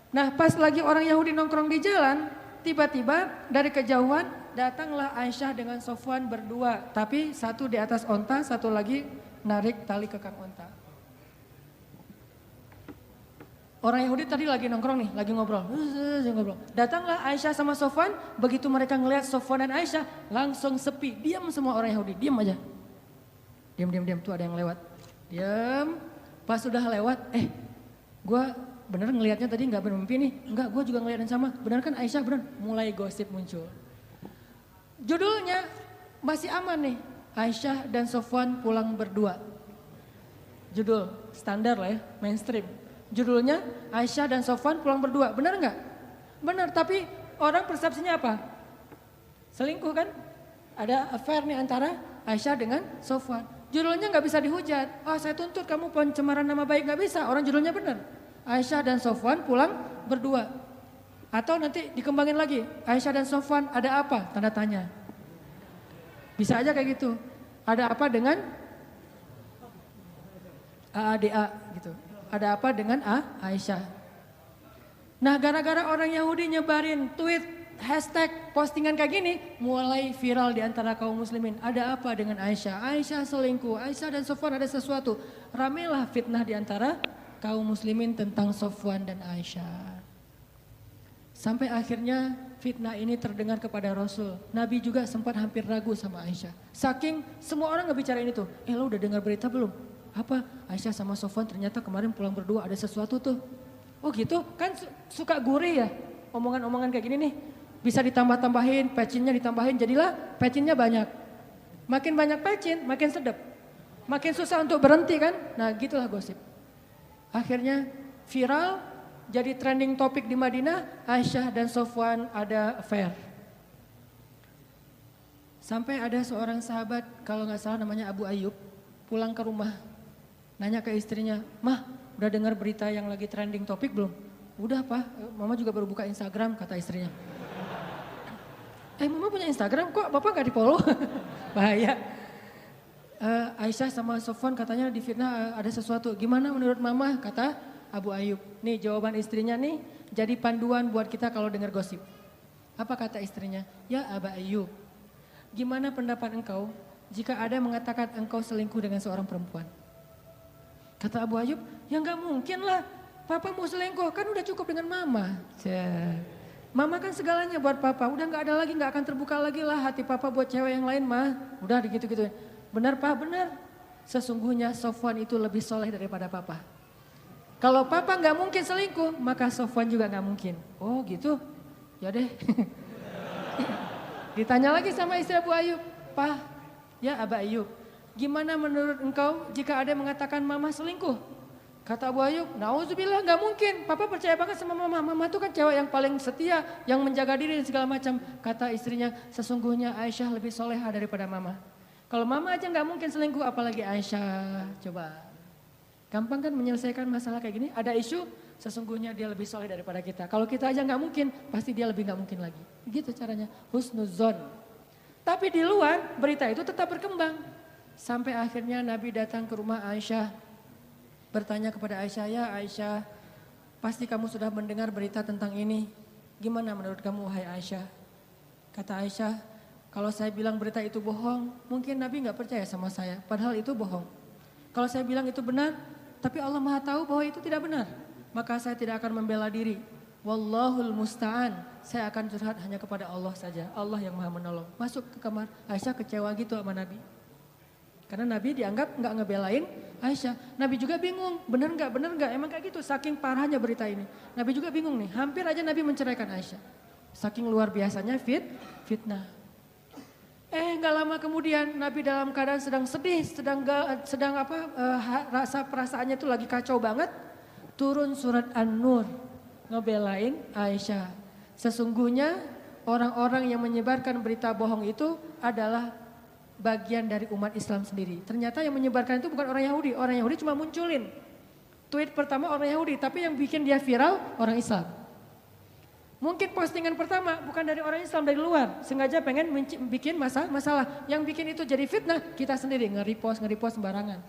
A: Nah pas lagi orang Yahudi nongkrong di jalan, tiba-tiba dari kejauhan datanglah Aisyah dengan Sofwan berdua. Tapi satu di atas onta, satu lagi narik tali kekang onta. Orang Yahudi tadi lagi nongkrong nih, lagi ngobrol. Datanglah Aisyah sama Sofwan, begitu mereka ngelihat Sofwan dan Aisyah langsung sepi. Diam semua orang Yahudi, diam aja. Diam, tuh ada yang lewat. Diam, pas sudah lewat, gue bener ngelihatnya tadi gak bermimpi nih. Enggak, gue juga ngeliat yang sama. Bener kan Aisyah, bener. Mulai gosip muncul. Judulnya masih aman nih, Aisyah dan Sofwan pulang berdua. Judul standar lah ya, mainstream. Judulnya Aisyah dan Sofwan pulang berdua, benar nggak? Benar, tapi orang persepsinya apa? Selingkuh kan? Ada affair nih antara Aisyah dengan Sofwan. Judulnya nggak bisa dihujat. Saya tuntut kamu pencemaran nama baik, nggak bisa. Orang judulnya benar. Aisyah dan Sofwan pulang berdua. Atau nanti dikembangin lagi, Aisyah dan Sofwan ada apa? Tanda tanya. Bisa aja kayak gitu. Ada apa dengan AADA gitu. Ada apa dengan Aisyah. Nah gara-gara orang Yahudi nyebarin tweet, hashtag, postingan kayak gini, mulai viral di antara kaum muslimin. Ada apa dengan Aisyah? Aisyah selingkuh, Aisyah dan Sofwan ada sesuatu. Ramelah fitnah di antara kaum muslimin tentang Sofwan dan Aisyah. Sampai akhirnya fitnah ini terdengar kepada Rasul. Nabi juga sempat hampir ragu sama Aisyah. Saking semua orang ngebicarain itu. Lo udah dengar berita belum? Apa? Aisyah sama Sofwan ternyata kemarin pulang berdua ada sesuatu tuh. Oh gitu? Kan suka gurih ya omongan-omongan kayak gini nih. Bisa ditambah-tambahin, pecinnya ditambahin. Jadilah pecinnya banyak. Makin banyak pecin, makin sedap. Makin susah untuk berhenti kan? Nah gitulah gosip. Akhirnya viral, jadi trending topik di Madinah, Aisyah dan Sofwan ada affair. Sampai ada seorang sahabat, kalau nggak salah namanya Abu Ayyub, pulang ke rumah. Nanya ke istrinya, Mah udah dengar berita yang lagi trending topik belum? Udah Pak, Mama juga baru buka Instagram, kata istrinya. Mama punya Instagram kok Bapak gak di follow? Bahaya. Aisyah sama Sofwan katanya di fitnah ada sesuatu. Gimana menurut Mama? Kata Abu Ayyub. Nih jawaban istrinya nih jadi panduan buat kita kalau dengar gosip. Apa kata istrinya? Ya Abu Ayyub, gimana pendapat engkau jika ada yang mengatakan engkau selingkuh dengan seorang perempuan? Kata Abu Ayyub, ya gak mungkin lah. Papa mau selingkuh, kan udah cukup dengan Mama. Mama kan segalanya buat Papa, udah gak ada lagi, gak akan terbuka lagi lah hati Papa buat cewek yang lain mah. Udah gitu-gitu. Benar Pak, benar. Sesungguhnya Sofwan itu lebih soleh daripada Papa. Kalau Papa gak mungkin selingkuh, maka Sofwan juga gak mungkin. Oh gitu, ya deh. Ditanya lagi sama istri Abu Ayyub, Pak, ya Abu Ayyub, gimana menurut engkau jika ada yang mengatakan Mama selingkuh? Kata Abu Ayyub, nauzubillah gak mungkin. Papa percaya banget sama Mama. Mama itu kan cewek yang paling setia, yang menjaga diri dan segala macam. Kata istrinya, sesungguhnya Aisyah lebih soleha daripada Mama. Kalau Mama aja gak mungkin selingkuh, apalagi Aisyah. Coba, gampang kan menyelesaikan masalah kayak gini? Ada isu, sesungguhnya dia lebih soleh daripada kita. Kalau kita aja gak mungkin, pasti dia lebih gak mungkin lagi. Begitu caranya, husnuzon. Tapi di luar, berita itu tetap berkembang. Sampai akhirnya Nabi datang ke rumah Aisyah. Bertanya kepada Aisyah, ya Aisyah, pasti kamu sudah mendengar berita tentang ini. Gimana menurut kamu wahai Aisyah? Kata Aisyah, kalau saya bilang berita itu bohong, mungkin Nabi nggak percaya sama saya. Padahal itu bohong. Kalau saya bilang itu benar, tapi Allah Maha tahu bahwa itu tidak benar. Maka saya tidak akan membela diri. Wallahul musta'an. Saya akan curhat hanya kepada Allah saja. Allah yang Maha menolong. Masuk ke kamar. Aisyah kecewa gitu sama Nabi. Karena Nabi dianggap nggak ngebelain Aisyah. Nabi juga bingung. Benar nggak? Emang kayak gitu. Saking parahnya berita ini. Nabi juga bingung nih. Hampir aja Nabi menceraikan Aisyah. Saking luar biasanya fitnah. Nggak lama kemudian Nabi dalam keadaan sedang sedih, rasa perasaannya itu lagi kacau banget. Turun surat An-Nur ngebelain Aisyah. Sesungguhnya orang-orang yang menyebarkan berita bohong itu adalah bagian dari umat Islam sendiri. Ternyata yang menyebarkan itu bukan orang Yahudi. Orang Yahudi cuma munculin tweet pertama orang Yahudi, tapi yang bikin dia viral orang Islam. Mungkin postingan pertama bukan dari orang Islam, dari luar. Sengaja pengen bikin masalah. Yang bikin itu jadi fitnah, kita sendiri nge-repost sembarangan.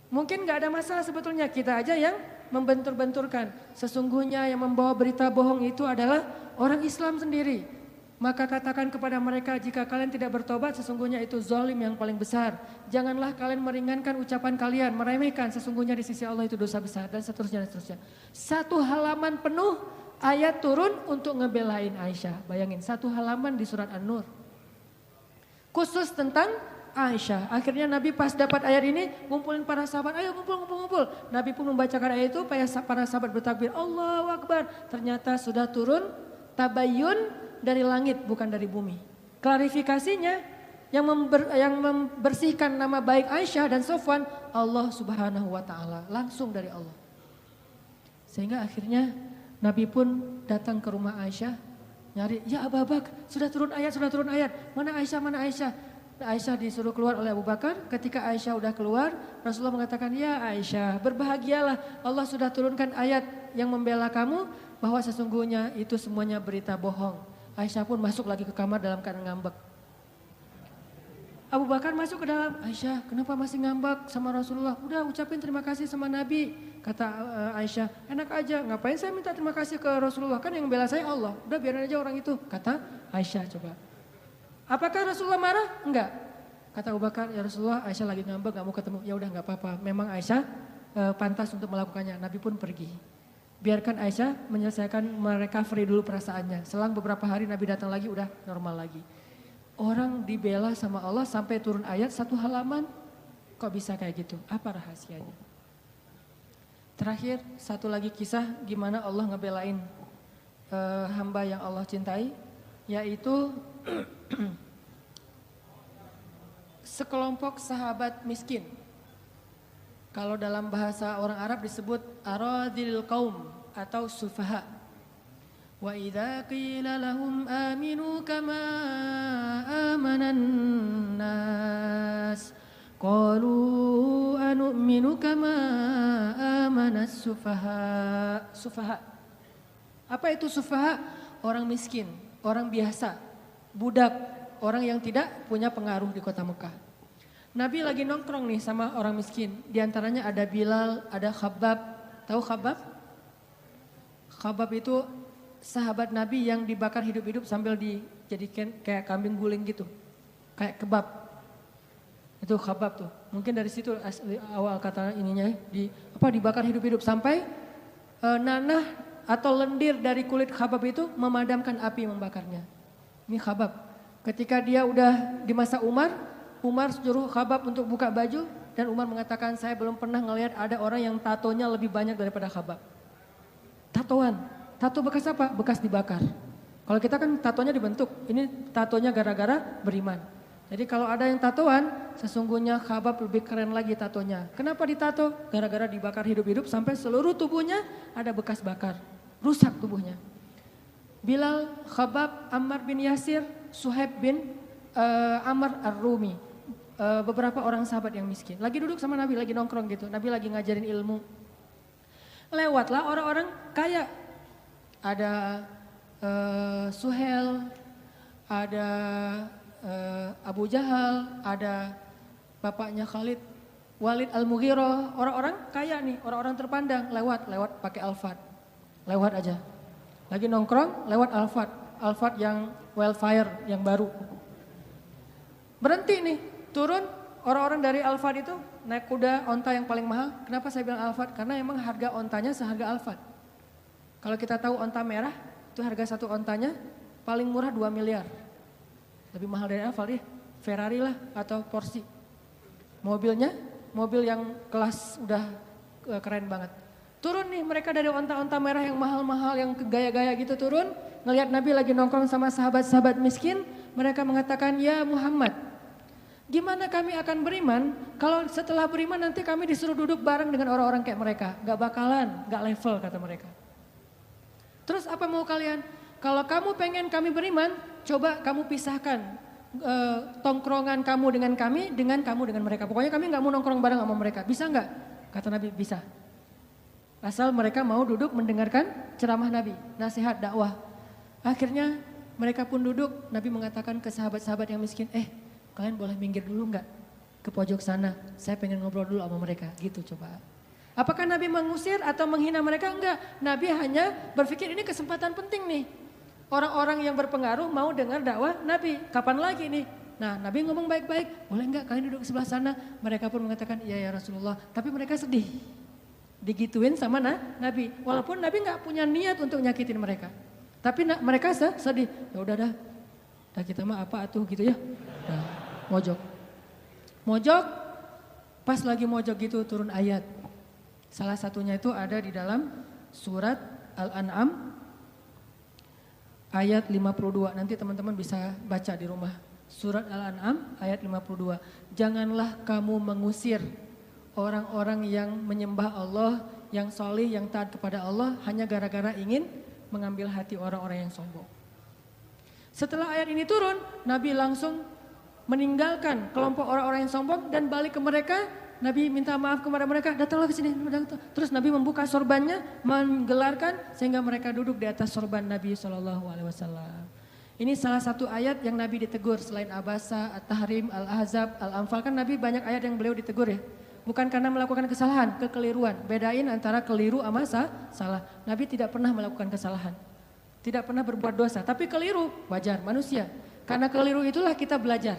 A: Mungkin gak ada masalah sebetulnya, kita aja yang membentur-benturkan. Sesungguhnya yang membawa berita bohong itu adalah orang Islam sendiri. Maka katakan kepada mereka, jika kalian tidak bertobat sesungguhnya itu zalim yang paling besar. Janganlah kalian meringankan ucapan kalian, meremehkan. Sesungguhnya di sisi Allah itu dosa besar dan seterusnya. Satu halaman penuh ayat turun untuk ngebelain Aisyah. Bayangin, satu halaman di surat An-Nur. Khusus tentang Aisyah. Akhirnya Nabi pas dapat ayat ini ngumpulin para sahabat. Ayo ngumpul. Nabi pun membacakan ayat itu. Para sahabat bertakbir. Allahu Akbar. Ternyata sudah turun tabayyun dari langit bukan dari bumi. Klarifikasinya yang membersihkan nama baik Aisyah dan Sofwan. Allah Subhanahu wa ta'ala. Langsung dari Allah. Sehingga akhirnya Nabi pun datang ke rumah Aisyah, nyari, ya Abu Bakar, sudah turun ayat. Mana Aisyah? Aisyah disuruh keluar oleh Abu Bakar. Ketika Aisyah udah keluar, Rasulullah mengatakan, ya Aisyah, berbahagialah. Allah sudah turunkan ayat yang membela kamu, bahwa sesungguhnya itu semuanya berita bohong. Aisyah pun masuk lagi ke kamar dalam keadaan ngambek. Abu Bakar masuk ke dalam, Aisyah, kenapa masih ngambek sama Rasulullah? Udah ucapin terima kasih sama Nabi. Kata Aisyah, enak aja, ngapain saya minta terima kasih ke Rasulullah, kan yang bela saya Allah. Udah biarin aja orang itu, kata Aisyah. Coba, apakah Rasulullah marah? Enggak. Kata Abu Bakar, ya Rasulullah, Aisyah lagi ngambek, gak mau ketemu. Ya udah gak apa-apa, memang Aisyah pantas untuk melakukannya. Nabi pun pergi. Biarkan Aisyah menyelesaikan, merecovery dulu perasaannya. Selang beberapa hari Nabi datang lagi, udah normal lagi. Orang dibela sama Allah sampai turun ayat satu halaman, kok bisa kayak gitu? Apa rahasianya? Terakhir, satu lagi kisah gimana Allah ngebelain hamba yang Allah cintai, yaitu sekelompok sahabat miskin. Kalau dalam bahasa orang Arab disebut aradhil qaum atau sufaha. Wa idza qila lahum aminu kama amanan nas qalu anu'minu kama amanas sufaha. Apa itu sufaha? Orang miskin, orang biasa, budak, orang yang tidak punya pengaruh di kota Mekah. Nabi lagi nongkrong nih sama orang miskin. Di antaranya ada Bilal, ada Khabbab. Tahu Khabbab? Khabbab itu sahabat Nabi yang dibakar hidup-hidup sambil dijadikan kayak kambing guling gitu. Kayak kebab. Itu Khabbab tuh. Mungkin dari situ awal kata ininya dibakar hidup-hidup sampai nanah atau lendir dari kulit Khabbab itu memadamkan api membakarnya. Ini Khabbab. Ketika dia udah di masa Umar suruh Khabbab untuk buka baju dan Umar mengatakan saya belum pernah ngelihat ada orang yang tatonya lebih banyak daripada Khabbab. Tatoan. Tato bekas apa? Bekas dibakar. Kalau kita kan tatonya dibentuk, ini tatonya gara-gara beriman. Jadi kalau ada yang tatoan, sesungguhnya Khabbab lebih keren lagi tatonya. Kenapa ditato? Gara-gara dibakar hidup-hidup sampai seluruh tubuhnya ada bekas bakar. Rusak tubuhnya. Bilal, Khabbab, Ammar bin Yasir, Suhaib bin Amr Ar-Rumi. Beberapa orang sahabat yang miskin. Lagi duduk sama Nabi, lagi nongkrong gitu. Nabi lagi ngajarin ilmu. Lewatlah orang-orang kaya. Ada Suhel, ada Abu Jahal, ada bapaknya Khalid, Walid Al-Mughirah. Orang-orang kaya nih, orang-orang terpandang. Lewat pakai Alphard. Lewat aja. Lagi nongkrong, lewat Alphard. Alphard yang Wildfire yang baru. Berhenti nih, turun orang-orang dari Alphard itu naik kuda onta yang paling mahal. Kenapa saya bilang Alphard? Karena emang harga ontanya seharga Alphard. Kalau kita tahu onta merah, itu harga satu ontanya paling murah 2 miliar. Lebih mahal dari Alphard ya, Ferrari lah atau Porsche. Mobilnya, mobil yang kelas udah keren banget. Turun nih mereka dari onta-onta merah yang mahal-mahal, yang gaya-gaya gitu turun. Ngelihat Nabi lagi nongkrong sama sahabat-sahabat miskin. Mereka mengatakan, ya Muhammad, gimana kami akan beriman kalau setelah beriman nanti kami disuruh duduk bareng dengan orang-orang kayak mereka. Gak bakalan, gak level kata mereka. Terus apa mau kalian? Kalau kamu pengen kami beriman, coba kamu pisahkan tongkrongan kamu dengan kami, dengan kamu dengan mereka. Pokoknya kami gak mau nongkrong bareng sama mereka. Bisa gak? Kata Nabi, bisa. Asal mereka mau duduk mendengarkan ceramah Nabi, nasihat, dakwah. Akhirnya mereka pun duduk, Nabi mengatakan ke sahabat-sahabat yang miskin, kalian boleh minggir dulu enggak ke pojok sana, saya pengen ngobrol dulu sama mereka, gitu coba. Apakah Nabi mengusir atau menghina mereka? Enggak, Nabi hanya berpikir ini kesempatan penting nih. Orang-orang yang berpengaruh mau dengar dakwah Nabi, kapan lagi nih? Nah Nabi ngomong baik-baik, boleh enggak kalian duduk sebelah sana? Mereka pun mengatakan, iya ya Rasulullah, tapi mereka sedih. Digituin sama Nabi, walaupun Nabi nggak punya niat untuk nyakitin mereka, tapi mereka sedih. Ya udah dah kita mah apa atuh gitu ya. Nah, mojok, pas lagi mojok gitu turun ayat. Salah satunya itu ada di dalam surat Al-An'am ayat 52. Nanti teman-teman bisa baca di rumah. Surat Al-An'am ayat 52. Janganlah kamu mengusir orang-orang yang menyembah Allah, yang solih, yang taat kepada Allah hanya gara-gara ingin mengambil hati orang-orang yang sombong. Setelah ayat ini turun, Nabi langsung meninggalkan kelompok orang-orang yang sombong dan balik ke mereka. Nabi minta maaf kepada mereka, datanglah ke sini. Terus Nabi membuka sorbannya, menggelarkan sehingga mereka duduk di atas sorban Nabi SAW. Ini salah satu ayat yang Nabi ditegur selain Abasa, At-Tahrim, Al-Ahzab, Al-Anfal. Kan Nabi banyak ayat yang beliau ditegur ya. Bukan karena melakukan kesalahan, kekeliruan. Bedain antara keliru sama salah. Nabi tidak pernah melakukan kesalahan. Tidak pernah berbuat dosa. Tapi keliru, wajar, manusia. Karena keliru itulah kita belajar.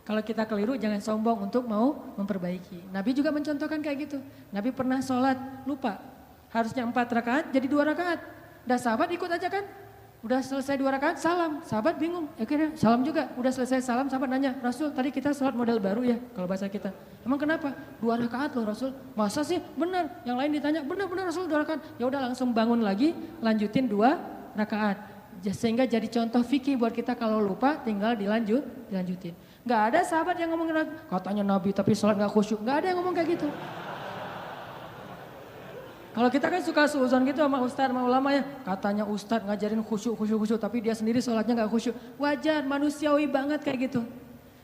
A: Kalau kita keliru jangan sombong untuk mau memperbaiki. Nabi juga mencontohkan kayak gitu. Nabi pernah sholat, lupa. Harusnya 4 rakaat jadi 2 rakaat. Dan sahabat ikut aja kan. Udah selesai 2 rakaat, salam. Sahabat bingung, akhirnya salam juga. Udah selesai salam, sahabat nanya, Rasul tadi kita sholat model baru ya, kalau bahasa kita. Emang kenapa? 2 rakaat loh Rasul. Masa sih? Benar. Yang lain ditanya, benar Rasul 2 rakaat. Ya udah langsung bangun lagi, lanjutin 2 rakaat. Sehingga jadi contoh fikih buat kita kalau lupa tinggal dilanjutin. Gak ada sahabat yang ngomong katanya Nabi tapi sholat gak khusyuk. Gak ada yang ngomong kayak gitu. Kalau kita kan suka suuzon gitu sama ustadz, sama ulama ya. Katanya ustadz ngajarin khusyuk, tapi dia sendiri sholatnya gak khusyuk. Wajar, manusiawi banget kayak gitu.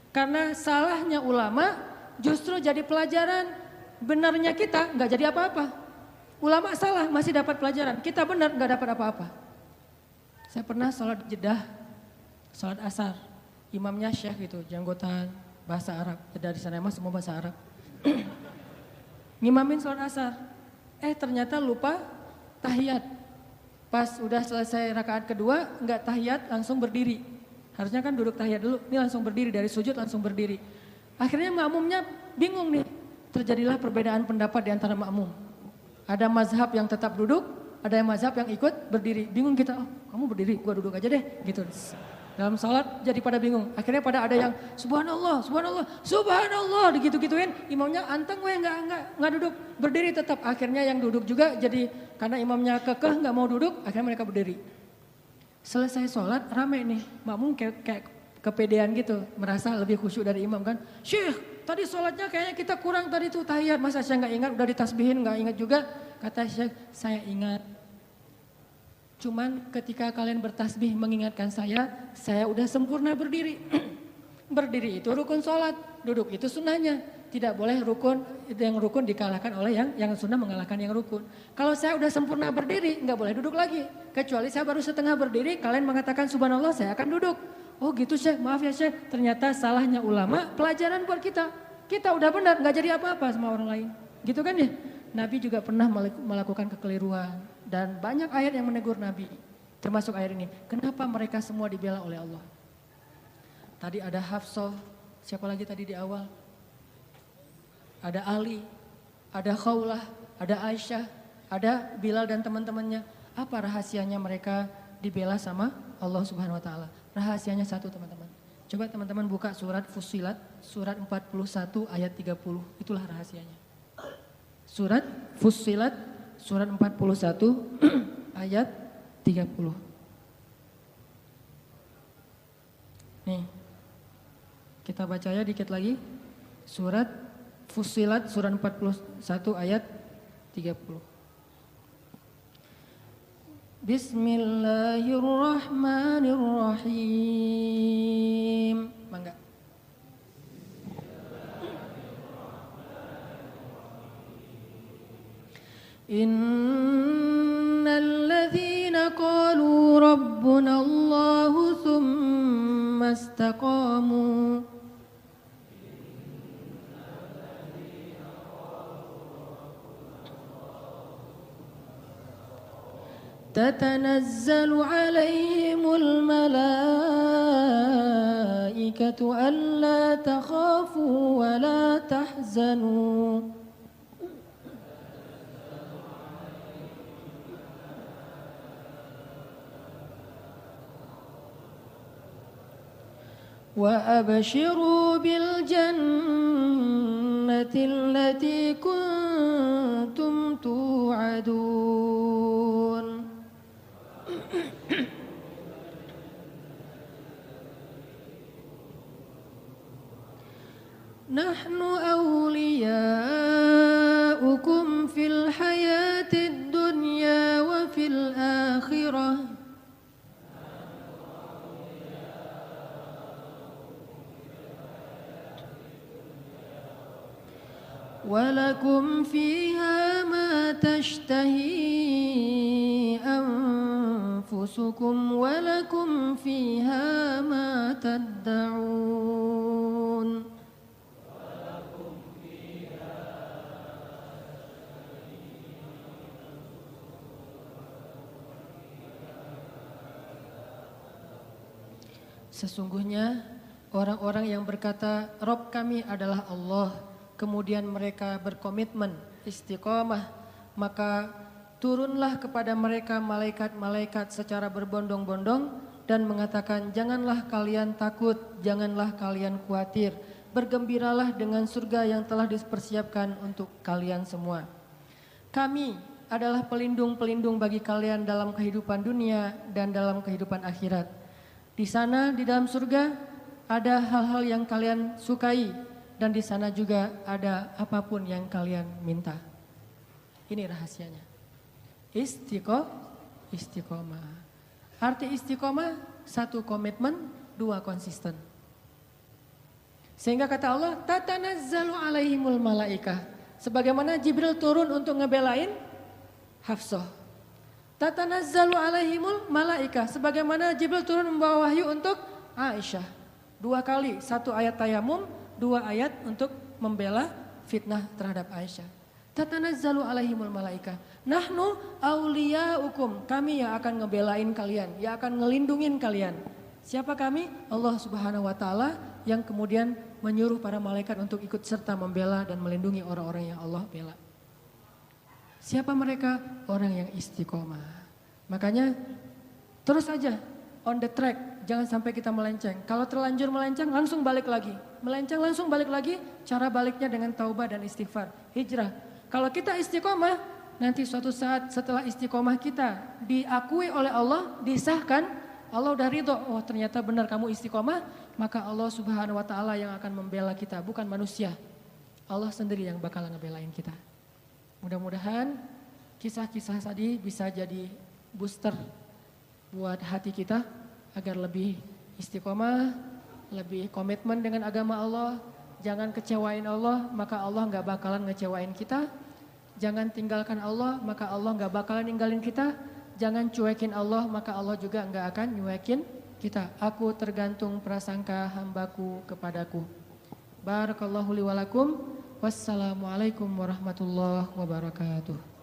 A: Karena salahnya ulama justru jadi pelajaran. Benarnya kita gak jadi apa-apa. Ulama salah masih dapat pelajaran, kita benar gak dapat apa-apa. Saya pernah sholat Jeddah, sholat asar. Imamnya syekh gitu, janggotan, bahasa Arab. Dari sana emang semua bahasa Arab. Ngimamin sholat asar. Ternyata lupa tahiyat. Pas udah selesai rakaat kedua enggak tahiyat langsung berdiri. Harusnya kan duduk tahiyat dulu, ini langsung berdiri dari sujud langsung berdiri. Akhirnya makmumnya bingung nih. Terjadilah perbedaan pendapat di antara makmum. Ada mazhab yang tetap duduk, ada yang mazhab yang ikut berdiri. Bingung kita, kamu berdiri, gua duduk aja deh gitu. Dalam sholat jadi pada bingung. Akhirnya pada ada yang subhanallah, digitu-gituin. Imamnya anteng nggak duduk, berdiri tetap. Akhirnya yang duduk juga jadi karena imamnya kekeh nggak mau duduk, akhirnya mereka berdiri. Selesai sholat rame nih, makmum kayak kepedean gitu, merasa lebih khusyuk dari imam kan. Syekh, tadi sholatnya kayaknya kita kurang tadi tuh tahiyat, masa saya nggak ingat, udah ditasbihin nggak ingat juga. Kata Syekh, saya ingat. Cuman ketika kalian bertasbih mengingatkan saya udah sempurna berdiri. Berdiri itu rukun sholat, duduk itu sunnahnya. Tidak boleh yang rukun dikalahkan oleh yang sunnah mengalahkan yang rukun. Kalau saya udah sempurna berdiri, nggak boleh duduk lagi. Kecuali saya baru setengah berdiri, kalian mengatakan subhanallah, saya akan duduk. Oh gitu Syekh, maaf ya Syekh. Ternyata salahnya ulama, pelajaran buat kita. Kita udah benar, nggak jadi apa-apa sama orang lain. Gitu kan ya? Nabi juga pernah melakukan kekeliruan. Dan banyak ayat yang menegur Nabi. Termasuk ayat ini. Kenapa mereka semua dibela oleh Allah? Tadi ada Hafsah, siapa lagi tadi di awal? Ada Ali, ada Khawlah, ada Aisyah, ada Bilal dan teman-temannya. Apa rahasianya mereka dibela sama Allah Subhanahu wa taala? Rahasianya satu, teman-teman. Coba teman-teman buka surat Fussilat, surat 41 ayat 30. Itulah rahasianya. Surat Fussilat, surat 41 ayat 30. Nih, kita baca ya dikit lagi. Surat Fussilat, surat 41 ayat 30. Bismillahirrahmanirrahim. Mangga. Innal ladzina qalu rabbuna Allahu tsumma istaqamu تتنزل عليهم الملائكة ألا تخافوا ولا تحزنوا وأبشروا بالجنة التي كنتم توعدون نحن أولياؤكم في الحياة الدنيا وفي الآخرة ولكم فيها ما تشتهي أنفسكم ولكم فيها ما تدعون Sesungguhnya orang-orang yang berkata Rob kami adalah Allah, kemudian mereka berkomitmen istiqomah, maka turunlah kepada mereka malaikat-malaikat secara berbondong-bondong dan mengatakan janganlah kalian takut, janganlah kalian khawatir, bergembiralah dengan surga yang telah dipersiapkan untuk kalian semua. Kami adalah pelindung-pelindung bagi kalian dalam kehidupan dunia dan dalam kehidupan akhirat. Di sana di dalam surga ada hal-hal yang kalian sukai dan di sana juga ada apapun yang kalian minta. Ini rahasianya. Istiqomah. Arti istiqomah, satu komitmen, dua konsisten. Sehingga kata Allah, tatanazzalu alaihimul malaikah. Sebagaimana Jibril turun untuk ngebelain Hafsah. Tatanazzalu alaihimul malaikah. Sebagaimana Jibril turun membawa wahyu untuk Aisyah. 2 kali, 1 ayat tayamum, 2 ayat untuk membela fitnah terhadap Aisyah. Tatanazzalu alaihimul malaikah. Nahnu awliyaukum. Kami yang akan ngebelain kalian, yang akan ngelindungin kalian. Siapa kami? Allah Subhanahu wa taala yang kemudian menyuruh para malaikat untuk ikut serta membela dan melindungi orang-orang yang Allah bela. Siapa mereka? Orang yang istiqomah. Makanya terus aja on the track, jangan sampai kita melenceng. Kalau terlanjur melenceng langsung balik lagi. Melenceng langsung balik lagi, cara baliknya dengan taubah dan istighfar, hijrah. Kalau kita istiqomah, nanti suatu saat setelah istiqomah kita diakui oleh Allah, disahkan, Allah udah ridho, oh ternyata benar kamu istiqomah, maka Allah Subhanahu wa taala yang akan membela kita, bukan manusia. Allah sendiri yang bakal ngebelain kita. Mudah-mudahan kisah-kisah tadi bisa jadi booster buat hati kita agar lebih istiqomah, lebih komitmen dengan agama Allah. Jangan kecewain Allah, maka Allah gak bakalan ngecewain kita. Jangan tinggalkan Allah, maka Allah gak bakalan ninggalin kita. Jangan cuekin Allah, maka Allah juga gak akan nyuekin kita. Aku tergantung prasangka hambaku kepadaku. Barakallahu li walakum. Wassalamualaikum warahmatullahi wabarakatuh.